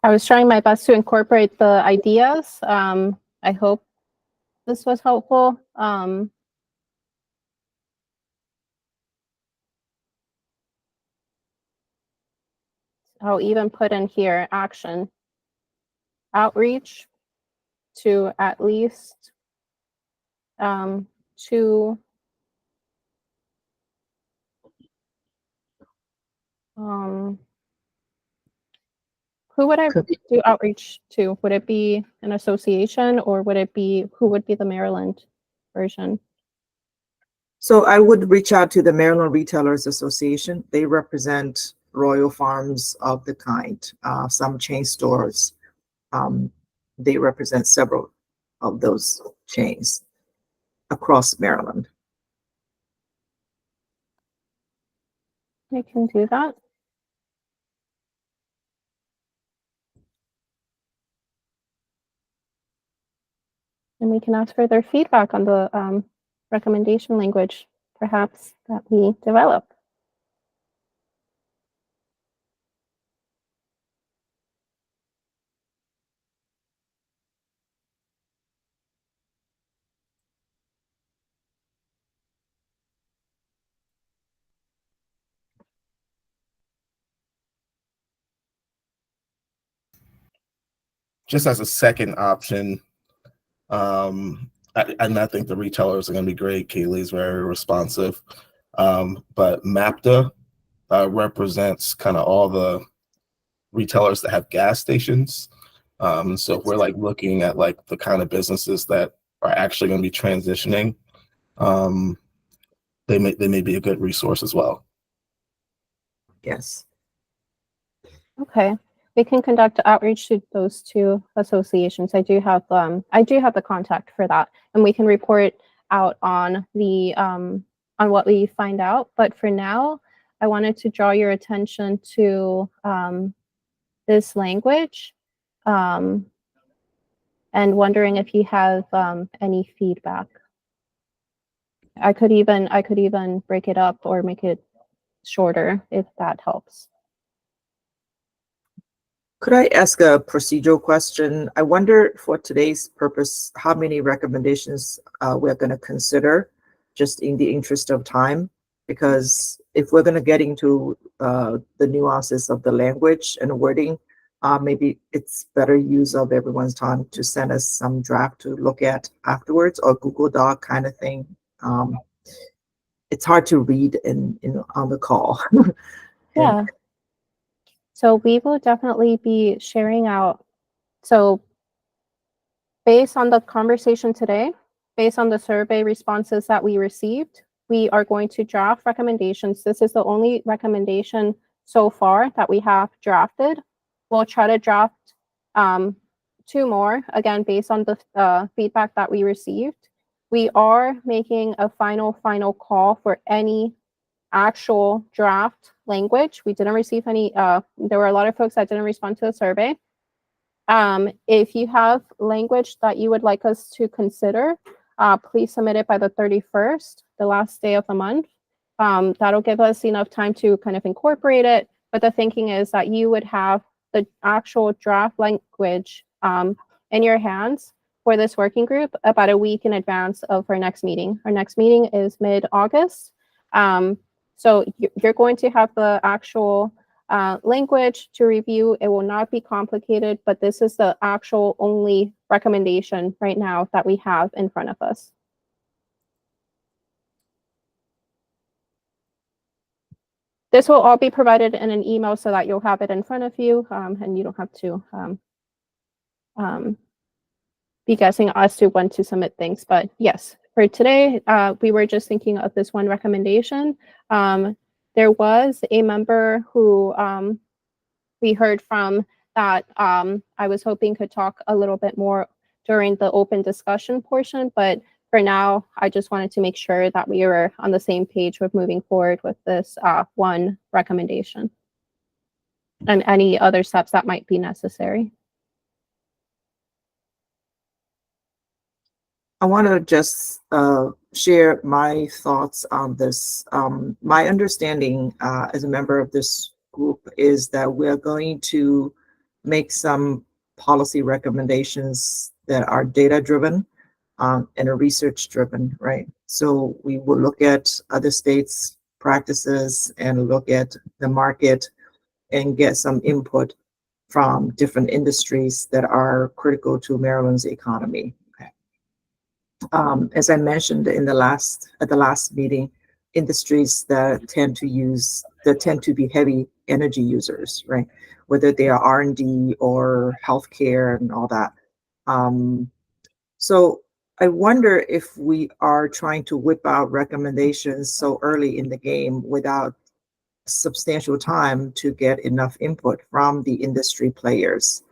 I was trying my best to incorporate the ideas. I hope this was helpful. I'll even put in here action outreach to at least to who would I do outreach to? Would it be an association or would it be, who would be the Maryland version? So I would reach out to the Maryland Retailers Association. They represent Royal Farms of the kind, some chain stores. They represent several of those chains across Maryland. I can do that. And we can ask for their feedback on the recommendation language, perhaps, that we develop. Just as a second option, and I think the retailers are going to be great. Kaylee's very responsive, but MAPTA represents kind of all the retailers that have gas stations. So if we're like looking at like the kind of businesses that are actually going to be transitioning, they may be a good resource as well. Yes. Okay, we can conduct outreach to those two associations. I do have the contact for that, and we can report out on the on what we find out. But for now, I wanted to draw your attention to this language, and wondering if you have any feedback. I could even break it up or make it shorter if that helps. Could I ask a procedural question? I wonder, for today's purpose, how many recommendations we're going to consider, just in the interest of time. Because if we're going to get into the nuances of the language and wording, maybe it's better use of everyone's time to send us some draft to look at afterwards, or Google Doc kind of thing. It's hard to read on the call. Yeah. So we will definitely be sharing out. So based on the conversation today, based on the survey responses that we received, we are going to draft recommendations. This is the only recommendation so far that we have drafted. We'll try to draft 2 more, again, based on the feedback that we received. We are making a final call for any actual draft language. We didn't receive any, there were a lot of folks that didn't respond to the survey. If you have language that you would like us to consider, please submit it by the 31st, the last day of the month. That'll give us enough time to kind of incorporate it. But the thinking is that you would have the actual draft language in your hands for this working group about a week in advance of our next meeting. Our next meeting is mid-August. So you're going to have the actual language to review. It will not be complicated, but this is the actual only recommendation right now that we have in front of us. This will all be provided in an email so that you'll have it in front of you, and you don't have to be guessing as to when to submit things. But yes, for today, we were just thinking of this one recommendation. There was a member who we heard from that I was hoping could talk a little bit more during the open discussion portion, but for now, I just wanted to make sure that we were on the same page with moving forward with this one recommendation and any other steps that might be necessary. I want to just share my thoughts on this. My understanding as a member of this group is that we're going to make some policy recommendations that are data driven and are research driven, right? So we will look at other states' practices and look at the market and get some input from different industries that are critical to Maryland's economy. As I mentioned at the last meeting, industries that tend to be heavy energy users, right? Whether they are R&D or healthcare and all that. So I wonder if we are trying to whip out recommendations so early in the game without substantial time to get enough input from the industry players.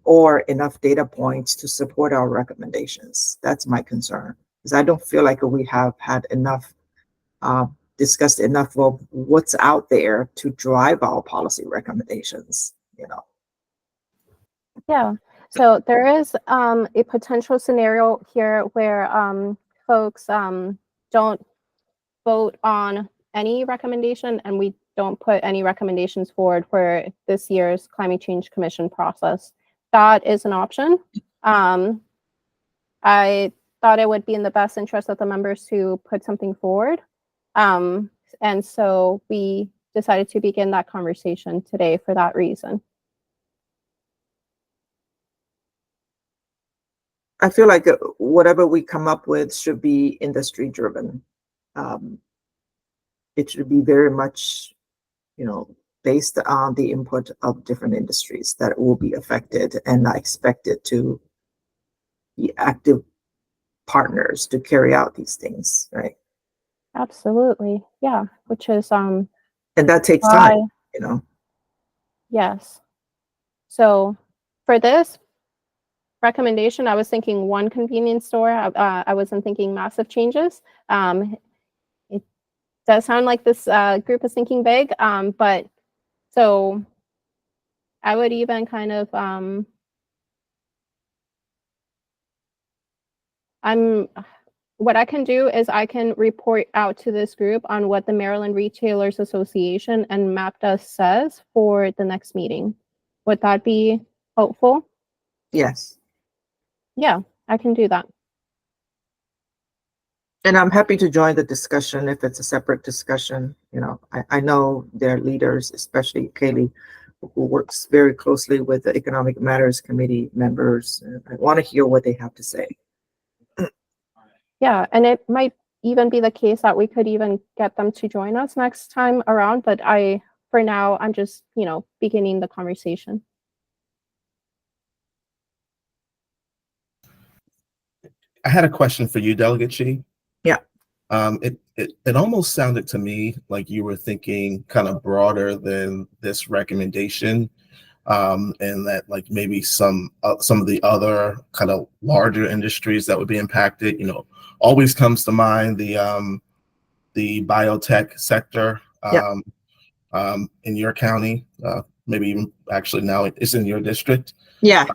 Or enough data points to support our recommendations. That's my concern, because I don't feel like we have had enough, discussed enough of what's out there to drive our policy recommendations, you know. Yeah, so there is a potential scenario here where folks don't vote on any recommendation, and we don't put any recommendations forward for this year's Climate Change Commission process. That is an option. I thought it would be in the best interest of the members to put something forward. And so we decided to begin that conversation today for that reason. I feel like whatever we come up with should be industry driven. It should be very much, you know, based on the input of different industries that will be affected and are expected to be active partners to carry out these things, right? Absolutely, yeah, which is and that takes time, you know. Yes. So for this recommendation, I was thinking one convenience store. I wasn't thinking massive changes. It does sound like this group is thinking big, but so I would even kind of what I can do is I can report out to this group on what the Maryland Retailers Association and MAPTA says for the next meeting. Would that be helpful? Yes. Yeah, I can do that. And I'm happy to join the discussion if it's a separate discussion. You know, I know their leaders, especially Kaylee, who works very closely with the Economic Matters Committee members. I want to hear what they have to say. Yeah, and it might even be the case that we could even get them to join us next time around, but for now, I'm just, you know, beginning the conversation. I had a question for you, Delegate Shi. Yeah. It almost sounded to me like you were thinking kind of broader than this recommendation, and that like maybe some of the other kind of larger industries that would be impacted. You know, always comes to mind the biotech sector in your county, maybe even actually now it's in your district. Yeah.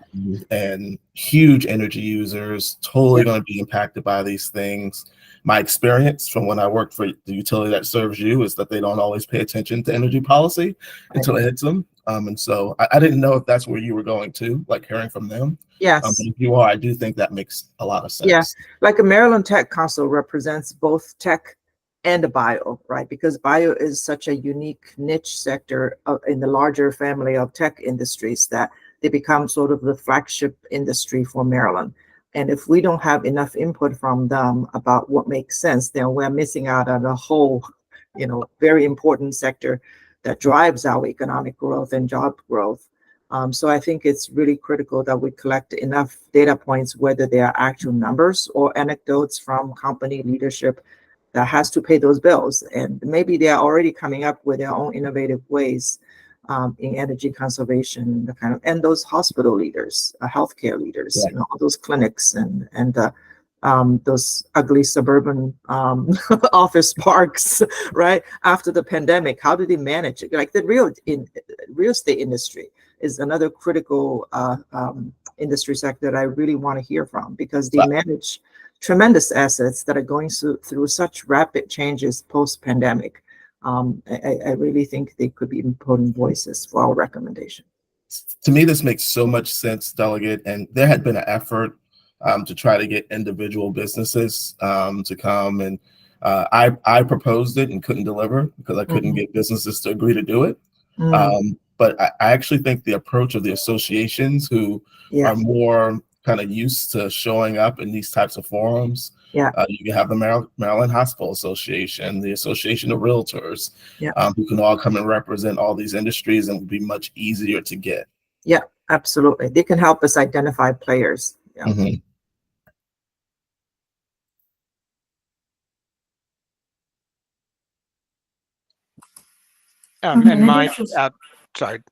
And huge energy users, totally going to be impacted by these things. My experience from when I worked for the utility that serves you is that they don't always pay attention to energy policy until it hits them. And so I didn't know if that's where you were going to, like hearing from them. Yes. But if you are, I do think that makes a lot of sense. Yeah, like a Maryland Tech Council represents both tech and bio, right? Because bio is such a unique niche sector in the larger family of tech industries that they become sort of the flagship industry for Maryland. And if we don't have enough input from them about what makes sense, then we're missing out on a whole, you know, very important sector that drives our economic growth and job growth. So I think it's really critical that we collect enough data points, whether they are actual numbers or anecdotes from company leadership that has to pay those bills. And maybe they are already coming up with their own innovative ways in energy conservation, and those hospital leaders, healthcare leaders, you know, all those clinics and those ugly suburban office parks, right? After the pandemic, how do they manage it? Like the real estate industry is another critical industry sector that I really want to hear from, because they manage tremendous assets that are going through such rapid changes post-pandemic. I really think they could be important voices for our recommendation. To me, this makes so much sense, Delegate. And there had been an effort to try to get individual businesses to come, and I proposed it and couldn't deliver because I couldn't get businesses to agree to do it. But I actually think the approach of the associations who are more kind of used to showing up in these types of forums. You can have the Maryland Hospital Association, the Association of Realtors, who can all come and represent all these industries, and would be much easier to get. Yeah, absolutely. They can help us identify players. And my, sorry,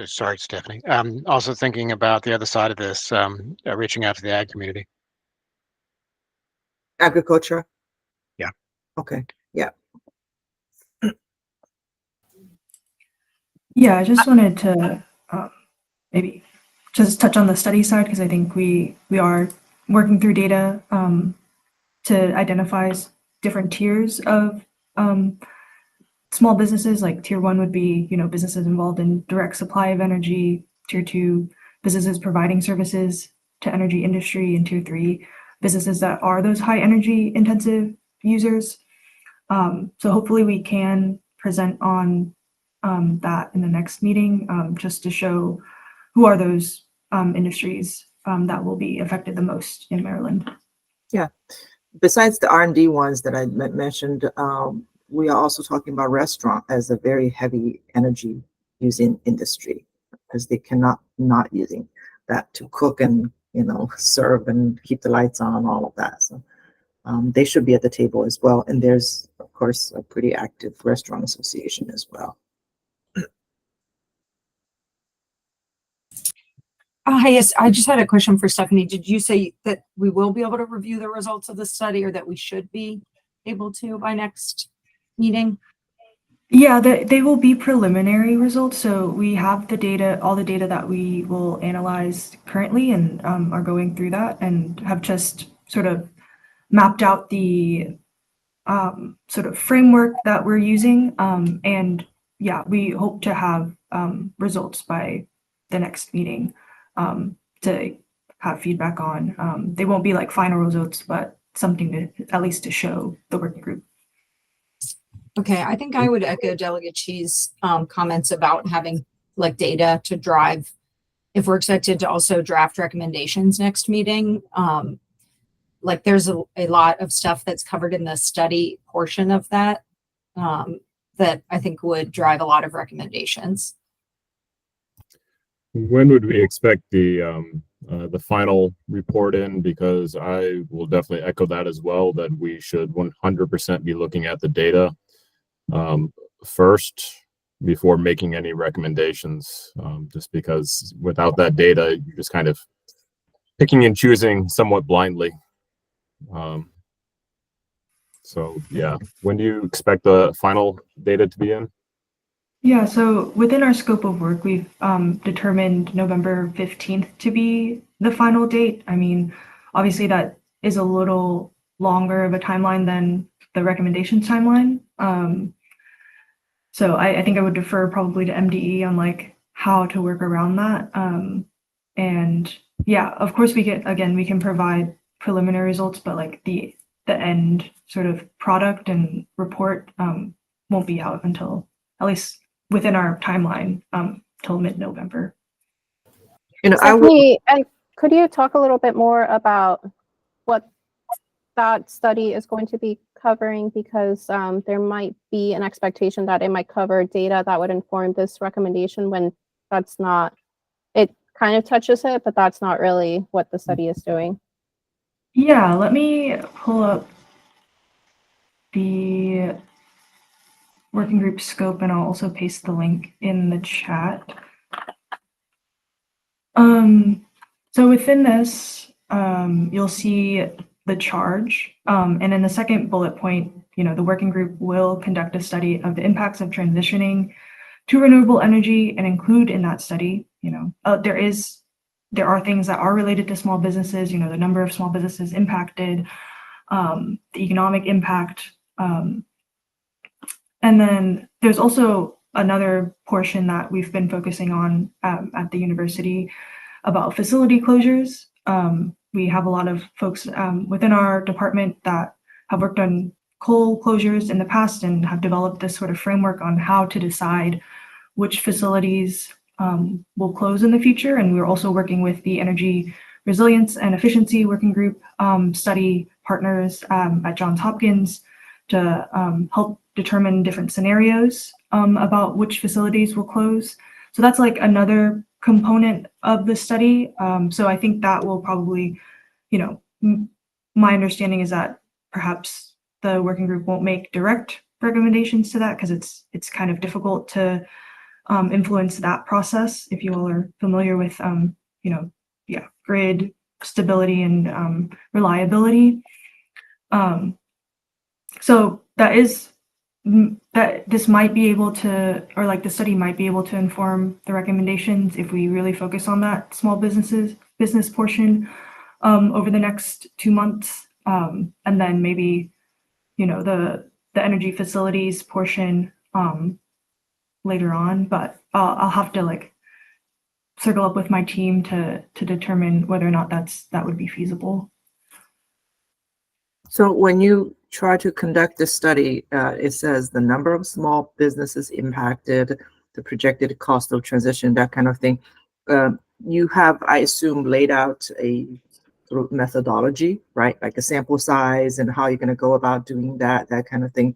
sorry, Stephanie. Also thinking about the other side of this, reaching out to the ag community. Agriculture. Yeah. Okay. Yeah. Yeah, I just wanted to maybe just touch on the study side, because I think we are working through data to identify different tiers of small businesses. Like tier 1 would be, businesses involved in direct supply of energy. Tier 2, businesses providing services to energy industry. And tier 3, businesses that are those high energy intensive users. So hopefully we can present on that in the next meeting, just to show who are those industries that will be affected the most in Maryland. Yeah. Besides the R&D ones that I mentioned, we are also talking about restaurant as a very heavy energy using industry, because they cannot not using that to cook and, serve and keep the lights on, all of that. So they should be at the table as well. And there's, of course, a pretty active restaurant association as well. Yes, I just had a question for Stephanie. Did you say that we will be able to review the results of the study, or that we should be able to by next meeting? Yeah, they will be preliminary results. So we have the data, all the data that we will analyze currently, and are going through that, and have just sort of mapped out the sort of framework that we're using. And yeah, we hope to have results by the next meeting to have feedback on. They won't be like final results, but something to at least to show the working group. Okay, I think I would echo Delegate Chi's comments about having like data to drive, if we're expected to also draft recommendations next meeting. Like there's a lot of stuff that's covered in the study portion of that, that I think would drive a lot of recommendations. When would we expect the final report in? Because I will definitely echo that as well, that we should 100% be looking at the data first before making any recommendations, just because without that data, you're just kind of picking and choosing somewhat blindly. So yeah, when do you expect the final data to be in? Yeah, so within our scope of work, we've determined November 15th to be the final date. I mean, obviously that is a little longer of a timeline than the recommendations timeline. So I think I would defer probably to MDE on like how to work around that. And yeah, of course we can provide preliminary results, but like the end sort of product and report won't be out until at least within our timeline till mid-November. Stephanie, and could you talk a little bit more about what that study is going to be covering? Because there might be an expectation that it might cover data that would inform this recommendation, when that's not, it kind of touches it, but that's not really what the study is doing. Yeah, let me pull up the working group scope, and I'll also paste the link in the chat. So within this, you'll see the charge, and in the second bullet point, the working group will conduct a study of the impacts of transitioning to renewable energy, and include in that study, there is there are things that are related to small businesses, the number of small businesses impacted, the economic impact. And then there's also another portion that we've been focusing on at the university about facility closures. We have a lot of folks within our department that have worked on coal closures in the past and have developed this sort of framework on how to decide which facilities will close in the future. And we're also working with the Energy Resilience and Efficiency Working Group study partners at Johns Hopkins to help determine different scenarios about which facilities will close. So that's like another component of the study. So I think that will probably, my understanding is that perhaps the working group won't make direct recommendations to that because it's kind of difficult to influence that process. If you all are familiar with, grid stability and reliability. So that this might be able to, or like the study might be able to inform the recommendations if we really focus on that small business portion over the next 2 months. And then maybe, the energy facilities portion later on, but I'll have to circle up with my team to determine whether or not that would be feasible. So when you try to conduct this study, it says the number of small businesses impacted, the projected cost of transition, that kind of thing. You have, I assume, laid out a methodology, right? Like a sample size and how you're going to go about doing that kind of thing.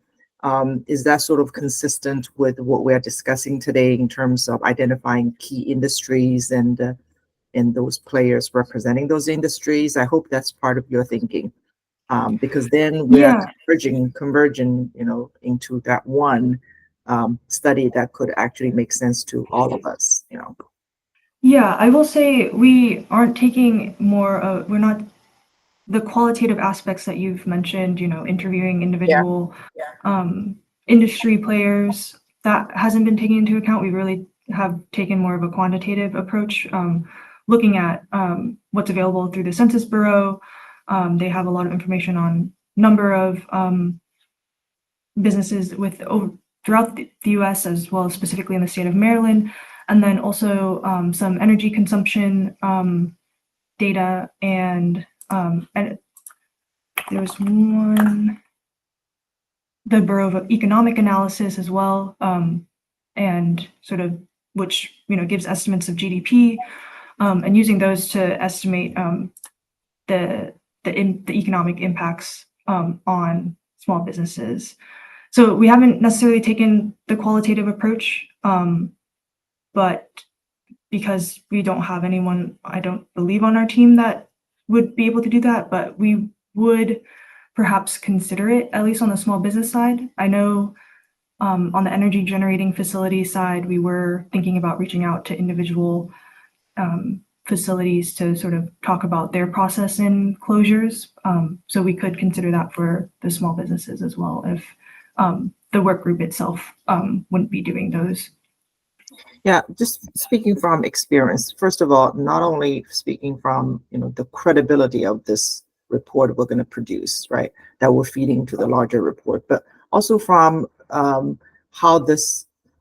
Is that sort of consistent with what we're discussing today in terms of identifying key industries and those players representing those industries? I hope that's part of your thinking. Because then we are converging, into that one study that could actually make sense to all of us, Yeah, I will say we aren't taking we're not the qualitative aspects that you've mentioned, interviewing individual industry players, that hasn't been taken into account. We really have taken more of a quantitative approach, looking at what's available through the Census Bureau. They have a lot of information on number of businesses throughout the U.S. as well as specifically in the state of Maryland, and then also some energy consumption data, and there was the Bureau of Economic Analysis as well, and sort of which gives estimates of GDP, and using those to estimate the economic impacts on small businesses. So we haven't necessarily taken the qualitative approach, but because we don't have anyone, I don't believe, on our team that would be able to do that, but we would perhaps consider it, at least on the small business side. I know on the energy generating facility side, we were thinking about reaching out to individual facilities to sort of talk about their process in closures. So we could consider that for the small businesses as well, if the work group itself wouldn't be doing those. Yeah, just speaking from experience, first of all, not only speaking from, the credibility of this report we're going to produce, right, that we're feeding to the larger report, but also from how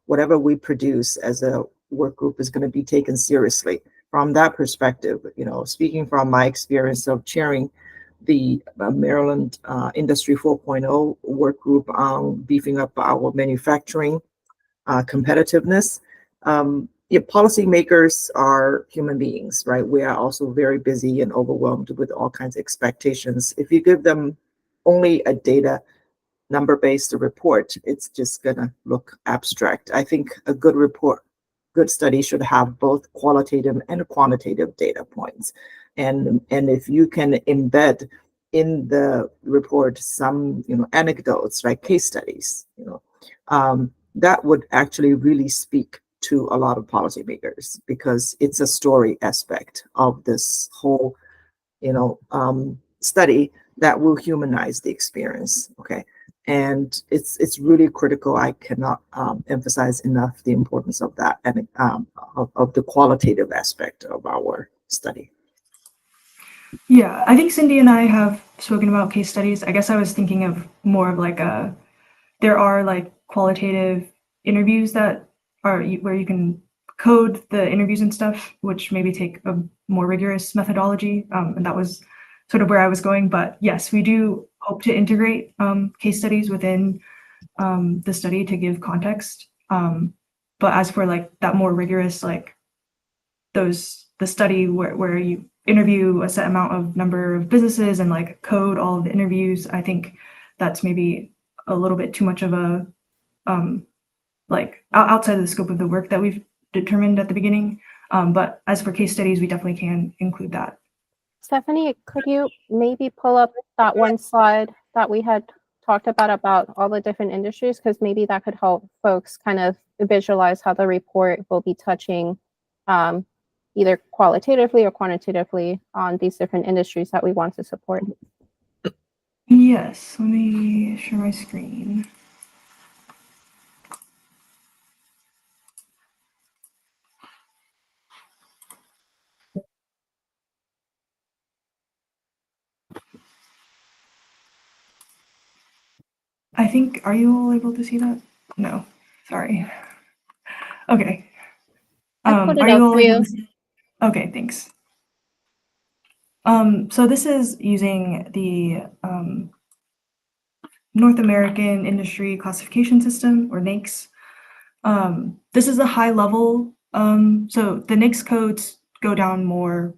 whatever we produce as a work group is going to be taken seriously. From that perspective, speaking from my experience of chairing the Maryland Industry 4.0 work group on beefing up our manufacturing competitiveness. Policymakers are human beings, right? We are also very busy and overwhelmed with all kinds of expectations. If you give them only a data number-based report, it's just gonna look abstract. I think a good study should have both qualitative and quantitative data points. And if you can embed in the report some, anecdotes, right, case studies, that would actually really speak to a lot of policymakers, because it's a story aspect of this whole, study that will humanize the experience. Okay. And it's really critical. I cannot emphasize enough the importance of that, and of the qualitative aspect of our study? Yeah, I think Cindy and I have spoken about case studies. I guess I was thinking of more of like there are like qualitative interviews that are where you can code the interviews and stuff, which maybe take a more rigorous methodology. And that was sort of where I was going. But yes, we do hope to integrate case studies within the study to give context. But as for like that more rigorous, like the study where you interview a set amount of number of businesses and like code all of the interviews, I think that's maybe a little bit too much of a like outside of the scope of the work that we've determined at the beginning. But as for case studies, we definitely can include that. Stephanie, could you maybe pull up that one slide that we had talked about all the different industries? Because maybe that could help folks kind of visualize how the report will be touching either qualitatively or quantitatively on these different industries that we want to support. Yes, let me share my screen. I think, are you all able to see that? No, sorry. Okay. I put it Are up you all for able you. to see? Okay, thanks. So this is using the North American Industry Classification System, or NAICS. This is a high level, so the NAICS codes go down more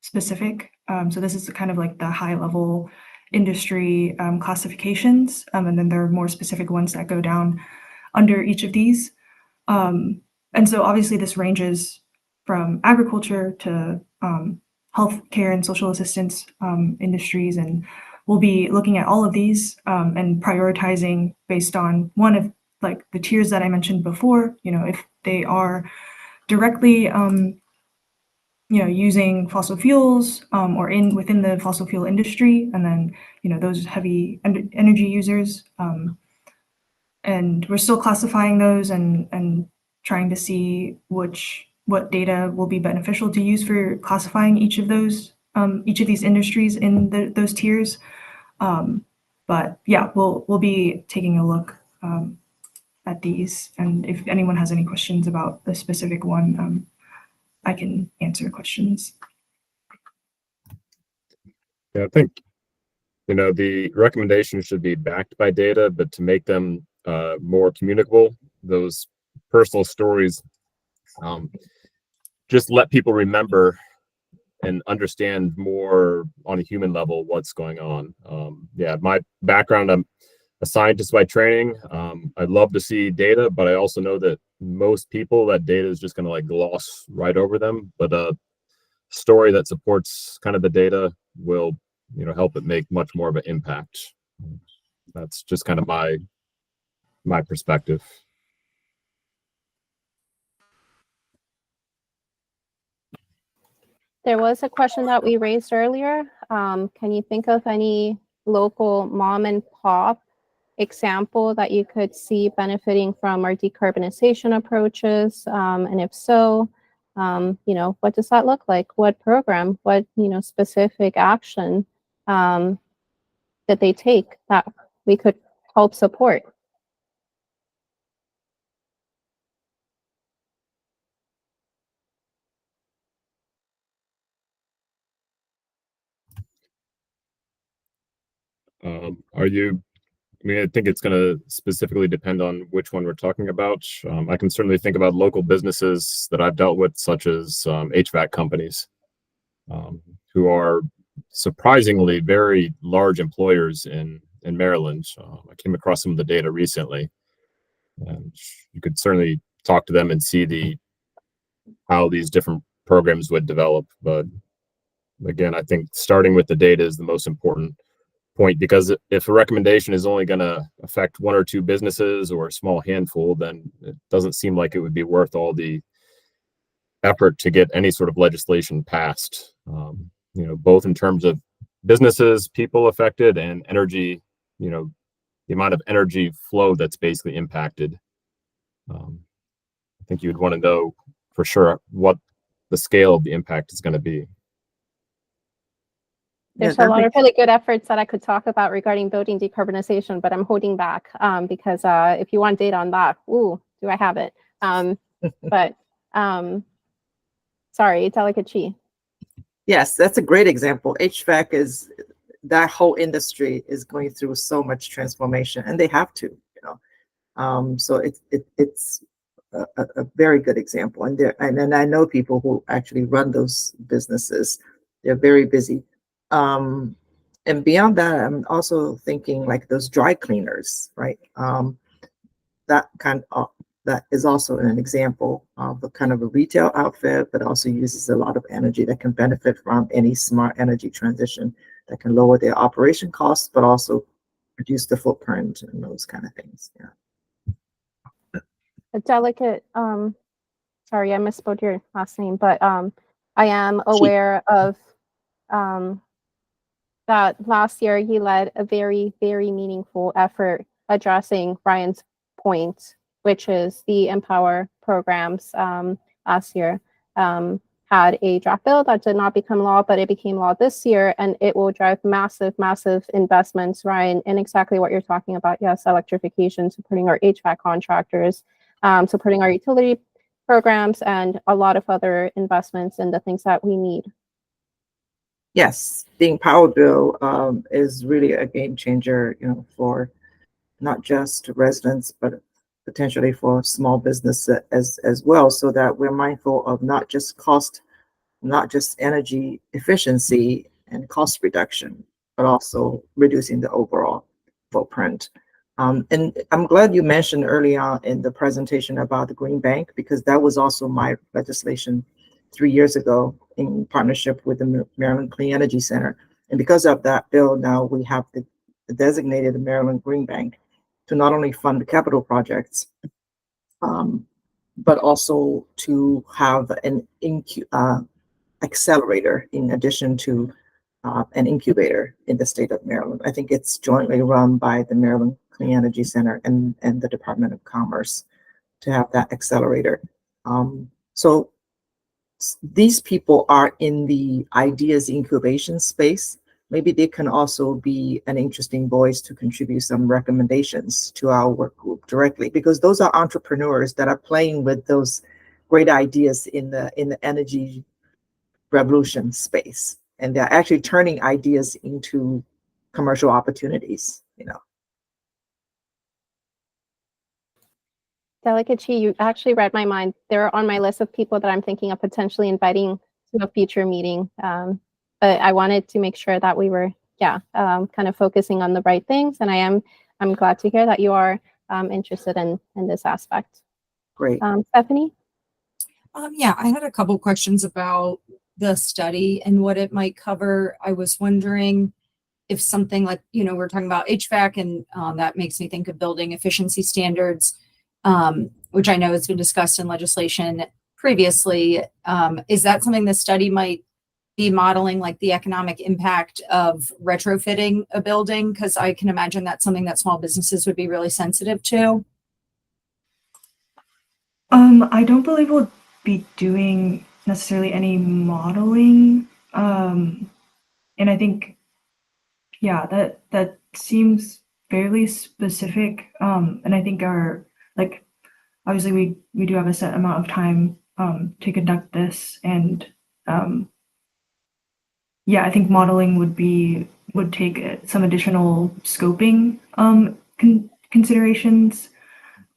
specific. So this is kind of like the high level industry classifications, and then there are more specific ones that go down under each of these. And so obviously this ranges from agriculture to healthcare and social assistance industries, and we'll be looking at all of these and prioritizing based on one of like the tiers that I mentioned before. You know, if they are directly using fossil fuels or within the fossil fuel industry, and then those heavy energy users. And we're still classifying those and trying to see what data will be beneficial to use for classifying each of these industries in those tiers. But yeah, we'll be taking a look at these, and if anyone has any questions about the specific one, I can answer questions. Yeah, I think the recommendations should be backed by data, but to make them more communicable, those personal stories, just let people remember and understand more on a human level what's going on. Yeah, my background, I'm a scientist by training. I'd love to see data, but I also know that most people, that data is just going to like gloss right over them. But a story that supports kind of the data will, help it make much more of an impact. That's just kind of my perspective. There was a question that we raised earlier. Can you think of any local mom and pop example that you could see benefiting from our decarbonization approaches? And if so, what does that look like? What program, what, specific action that they take that we could help support? I think it's going to specifically depend on which one we're talking about. I can certainly think about local businesses that I've dealt with, such as HVAC companies, who are surprisingly very large employers in Maryland. I came across some of the data recently, and you could certainly talk to them and see how these different programs would develop. But again, I think starting with the data is the most important point, because if a recommendation is only going to affect one or two businesses or a small handful, then it doesn't seem like it would be worth all the effort to get any sort of legislation passed, both in terms of businesses, people affected, and energy, the amount of energy flow that's basically impacted. I think you'd want to know for sure what the the scale of the impact is going to be. There's Yeah, a lot of really good efforts that I could talk about regarding building decarbonization, but I'm holding back because if you want data on that, ooh, do I have it? But sorry, Delegate Chi. Yes, that's a great example. HVAC is, that whole industry is going through so much transformation, and they have to, you know. So it's a very good example, and and I know people who actually run those businesses. They're very busy. And beyond that, I'm also thinking like those dry cleaners, right? That kind of, that is also an example of a kind of a retail outfit, but also uses a lot of energy that can benefit from any smart energy transition that can lower their operation costs, but also reduce the footprint and those kind of things. Yeah. A delegate, sorry, I misspelled your last name, but I am aware of that last year he led a very, very meaningful effort addressing Ryan's point, which is the Empower programs last year had a draft bill that did not become law, but it became law this year, and it will drive massive, massive investments, Ryan, in exactly what you're talking about. Yes, electrification, supporting our HVAC contractors, supporting our utility programs, and a lot of other investments in the things that we need. Yes, the Empower Bill is really a game changer, you know, for not just residents, but potentially for small business as well, so that we're mindful of not just cost, not just energy efficiency and cost reduction, but also reducing the overall footprint. And I'm glad you mentioned early on in the presentation about the Green Bank, because that was also my legislation 3 years ago in partnership with the Maryland Clean Energy Center. And because of that bill, now we have the designated Maryland Green Bank to not only fund the capital projects, but also to have an accelerator in addition to an incubator in the state of Maryland. I think it's jointly run by the Maryland Clean Energy Center and the Department of Commerce to have that accelerator. So these people are in the ideas incubation space. Maybe they can also be an interesting voice to contribute some recommendations to our work group directly, because those are entrepreneurs that are playing with those great ideas in the energy revolution space, and they're actually turning ideas into commercial opportunities, you know. Delegate Chi, you actually read my mind. They're on my list of people that I'm thinking of potentially inviting to a future meeting. But I wanted to make sure that we were, kind of focusing on the right things. And I'm glad to hear that you are interested in this aspect. Great. Stephanie? Yeah, I had a couple questions about the study and what it might cover. I was wondering if something like, we're talking about HVAC, and that makes me think of building efficiency standards, which I know has been discussed in legislation previously. Is that something the study might be modeling, like the economic impact of retrofitting a building? Because I can imagine that's something that small businesses would be really sensitive to. I don't believe we'll be doing necessarily any modeling. And I think, that seems fairly specific. And I think obviously we do have a set amount of time to conduct this, and I think modeling would take some additional scoping considerations.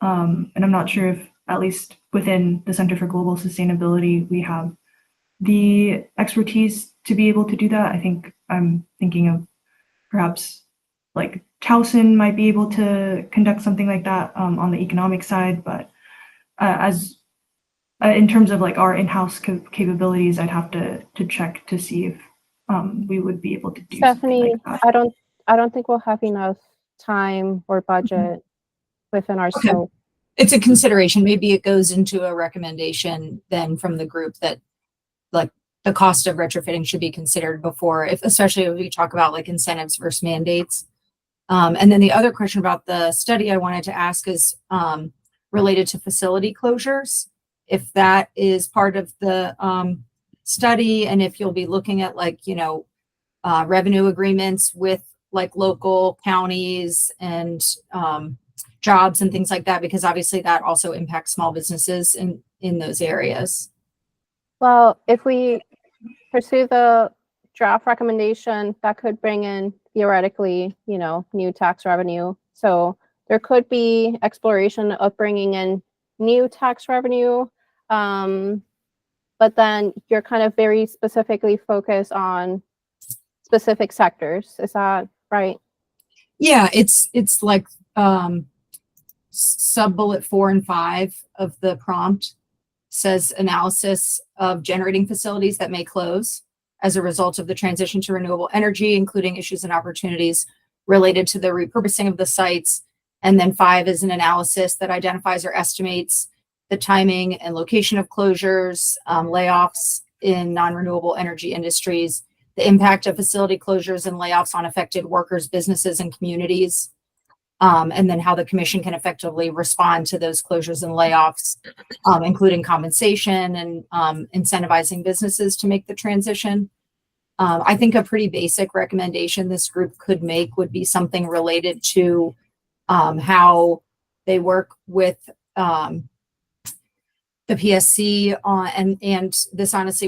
And I'm not sure if, at least within the Center for Global Sustainability, we have the expertise to be able to do that. I think I'm thinking of perhaps like Towson might be able to conduct something like that on the economic side, but in terms of like our in-house capabilities, I'd have to check to see if we would be able to do Stephanie, something like that. I don't think we'll have enough time or budget within our Okay. scope. It's a consideration. Maybe it goes into a recommendation then from the group that like the cost of retrofitting should be considered before, especially if we talk about like incentives versus mandates. And then the other question about the study I wanted to ask is related to facility closures. If that is part of the study and if you'll be looking at like, you know, revenue agreements with like local counties and jobs and things like that, because obviously that also impacts small businesses in those areas. Well, if we pursue the draft recommendation, that could bring in theoretically, you know, new tax revenue. So there could be exploration of bringing in new tax revenue. But then you're kind of very specifically focused on specific sectors. Is that right? Yeah, it's like sub bullet 4 and 5 of the prompt says analysis of generating facilities that may close as a result of the transition to renewable energy, including issues and opportunities related to the repurposing of the sites. And then 5 is an analysis that identifies or estimates the timing and location of closures, layoffs in non-renewable energy industries, the impact of facility closures and layoffs on affected workers, businesses, and communities, and then how the commission can effectively respond to those closures and layoffs, including compensation and incentivizing businesses to make the transition. I think a pretty basic recommendation this group could make would be something related to how they work with the PSC and this honestly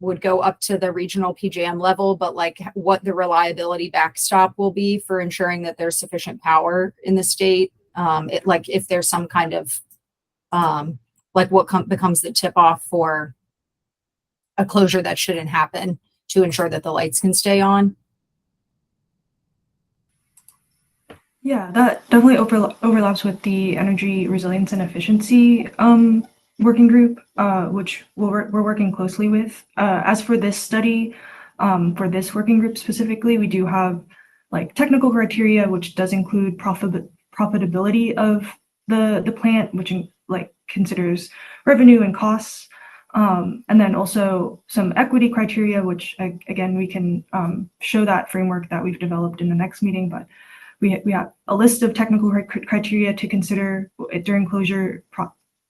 would go up to the regional PJM level, but like what the reliability backstop will be for ensuring that there's sufficient power in the state. Like if there's some kind of like what becomes the tip off for a closure that shouldn't happen to ensure that the lights can stay on. Yeah, that definitely overlaps with the energy resilience and efficiency working group, which we're working closely with. As for this study, for this working group specifically, we do have like technical criteria, which does include profitability of the plant, which like considers revenue and costs, and then also some equity criteria, which again we can show that framework that we've developed in the next meeting, but we have a list of technical criteria to consider during closure,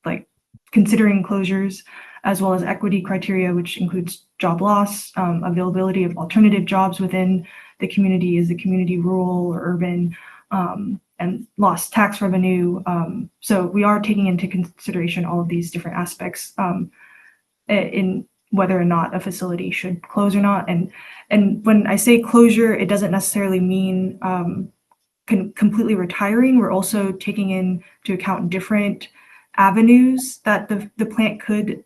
like considering closures, as well as equity criteria, which includes job loss, availability of alternative jobs within the community, is the community rural or urban, and lost tax revenue. So we are taking into consideration all of these different aspects in whether or not a facility should close or not. And when I say closure, it doesn't necessarily mean completely retiring. We're also taking into account different avenues that the plant could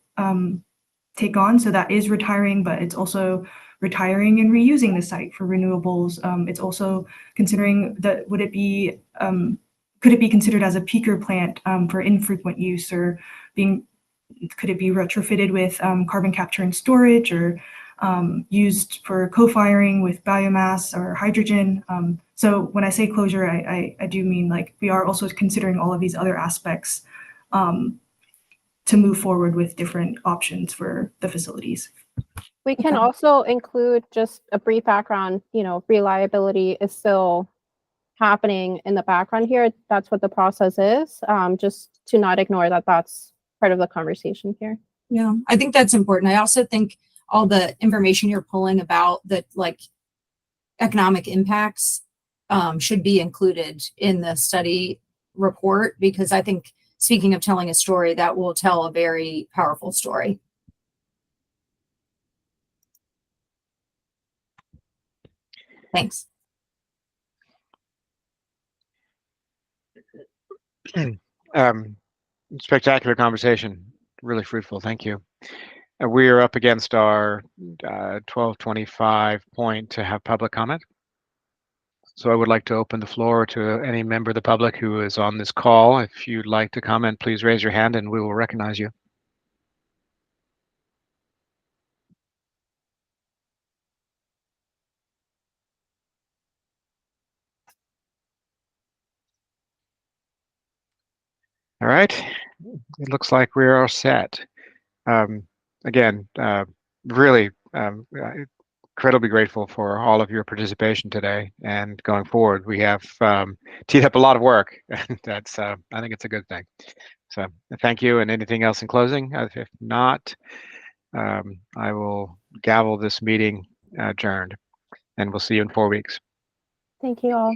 take on. So that is retiring, but it's also retiring and reusing the site for renewables. It's also considering that could it be considered as a peaker plant for infrequent use, or could it be retrofitted with carbon capture and storage, or used for co-firing with biomass or hydrogen. So when I say closure, I do mean like we are also considering all of these other aspects to move forward with different options for the facilities. We can also include just a brief background, you know, reliability is still happening in the background here. That's what the process is, just to not ignore that that's part of the conversation here. Yeah, I think that's important. I also think all the information you're pulling about the like economic impacts should be included in the study report, because I think, speaking of telling a story, that will tell a very powerful story. Thanks. Spectacular conversation, really fruitful. Thank you. We are up against our 12:25 point to have public comment. So I would like to open the floor to any member of the public who is on this call. If you'd like to comment, please raise your hand and we will recognize you. All right, it looks like we are set. Again, really incredibly grateful for all of your participation today, and going forward, we have teed up a lot of work, and that's I think it's a good thing. So thank you. And anything else in closing? If not, I will gavel this meeting adjourned, and we'll see you in 4 weeks. Thank you all.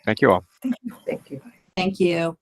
Thank you all. Thank you. Thank you. Thank you.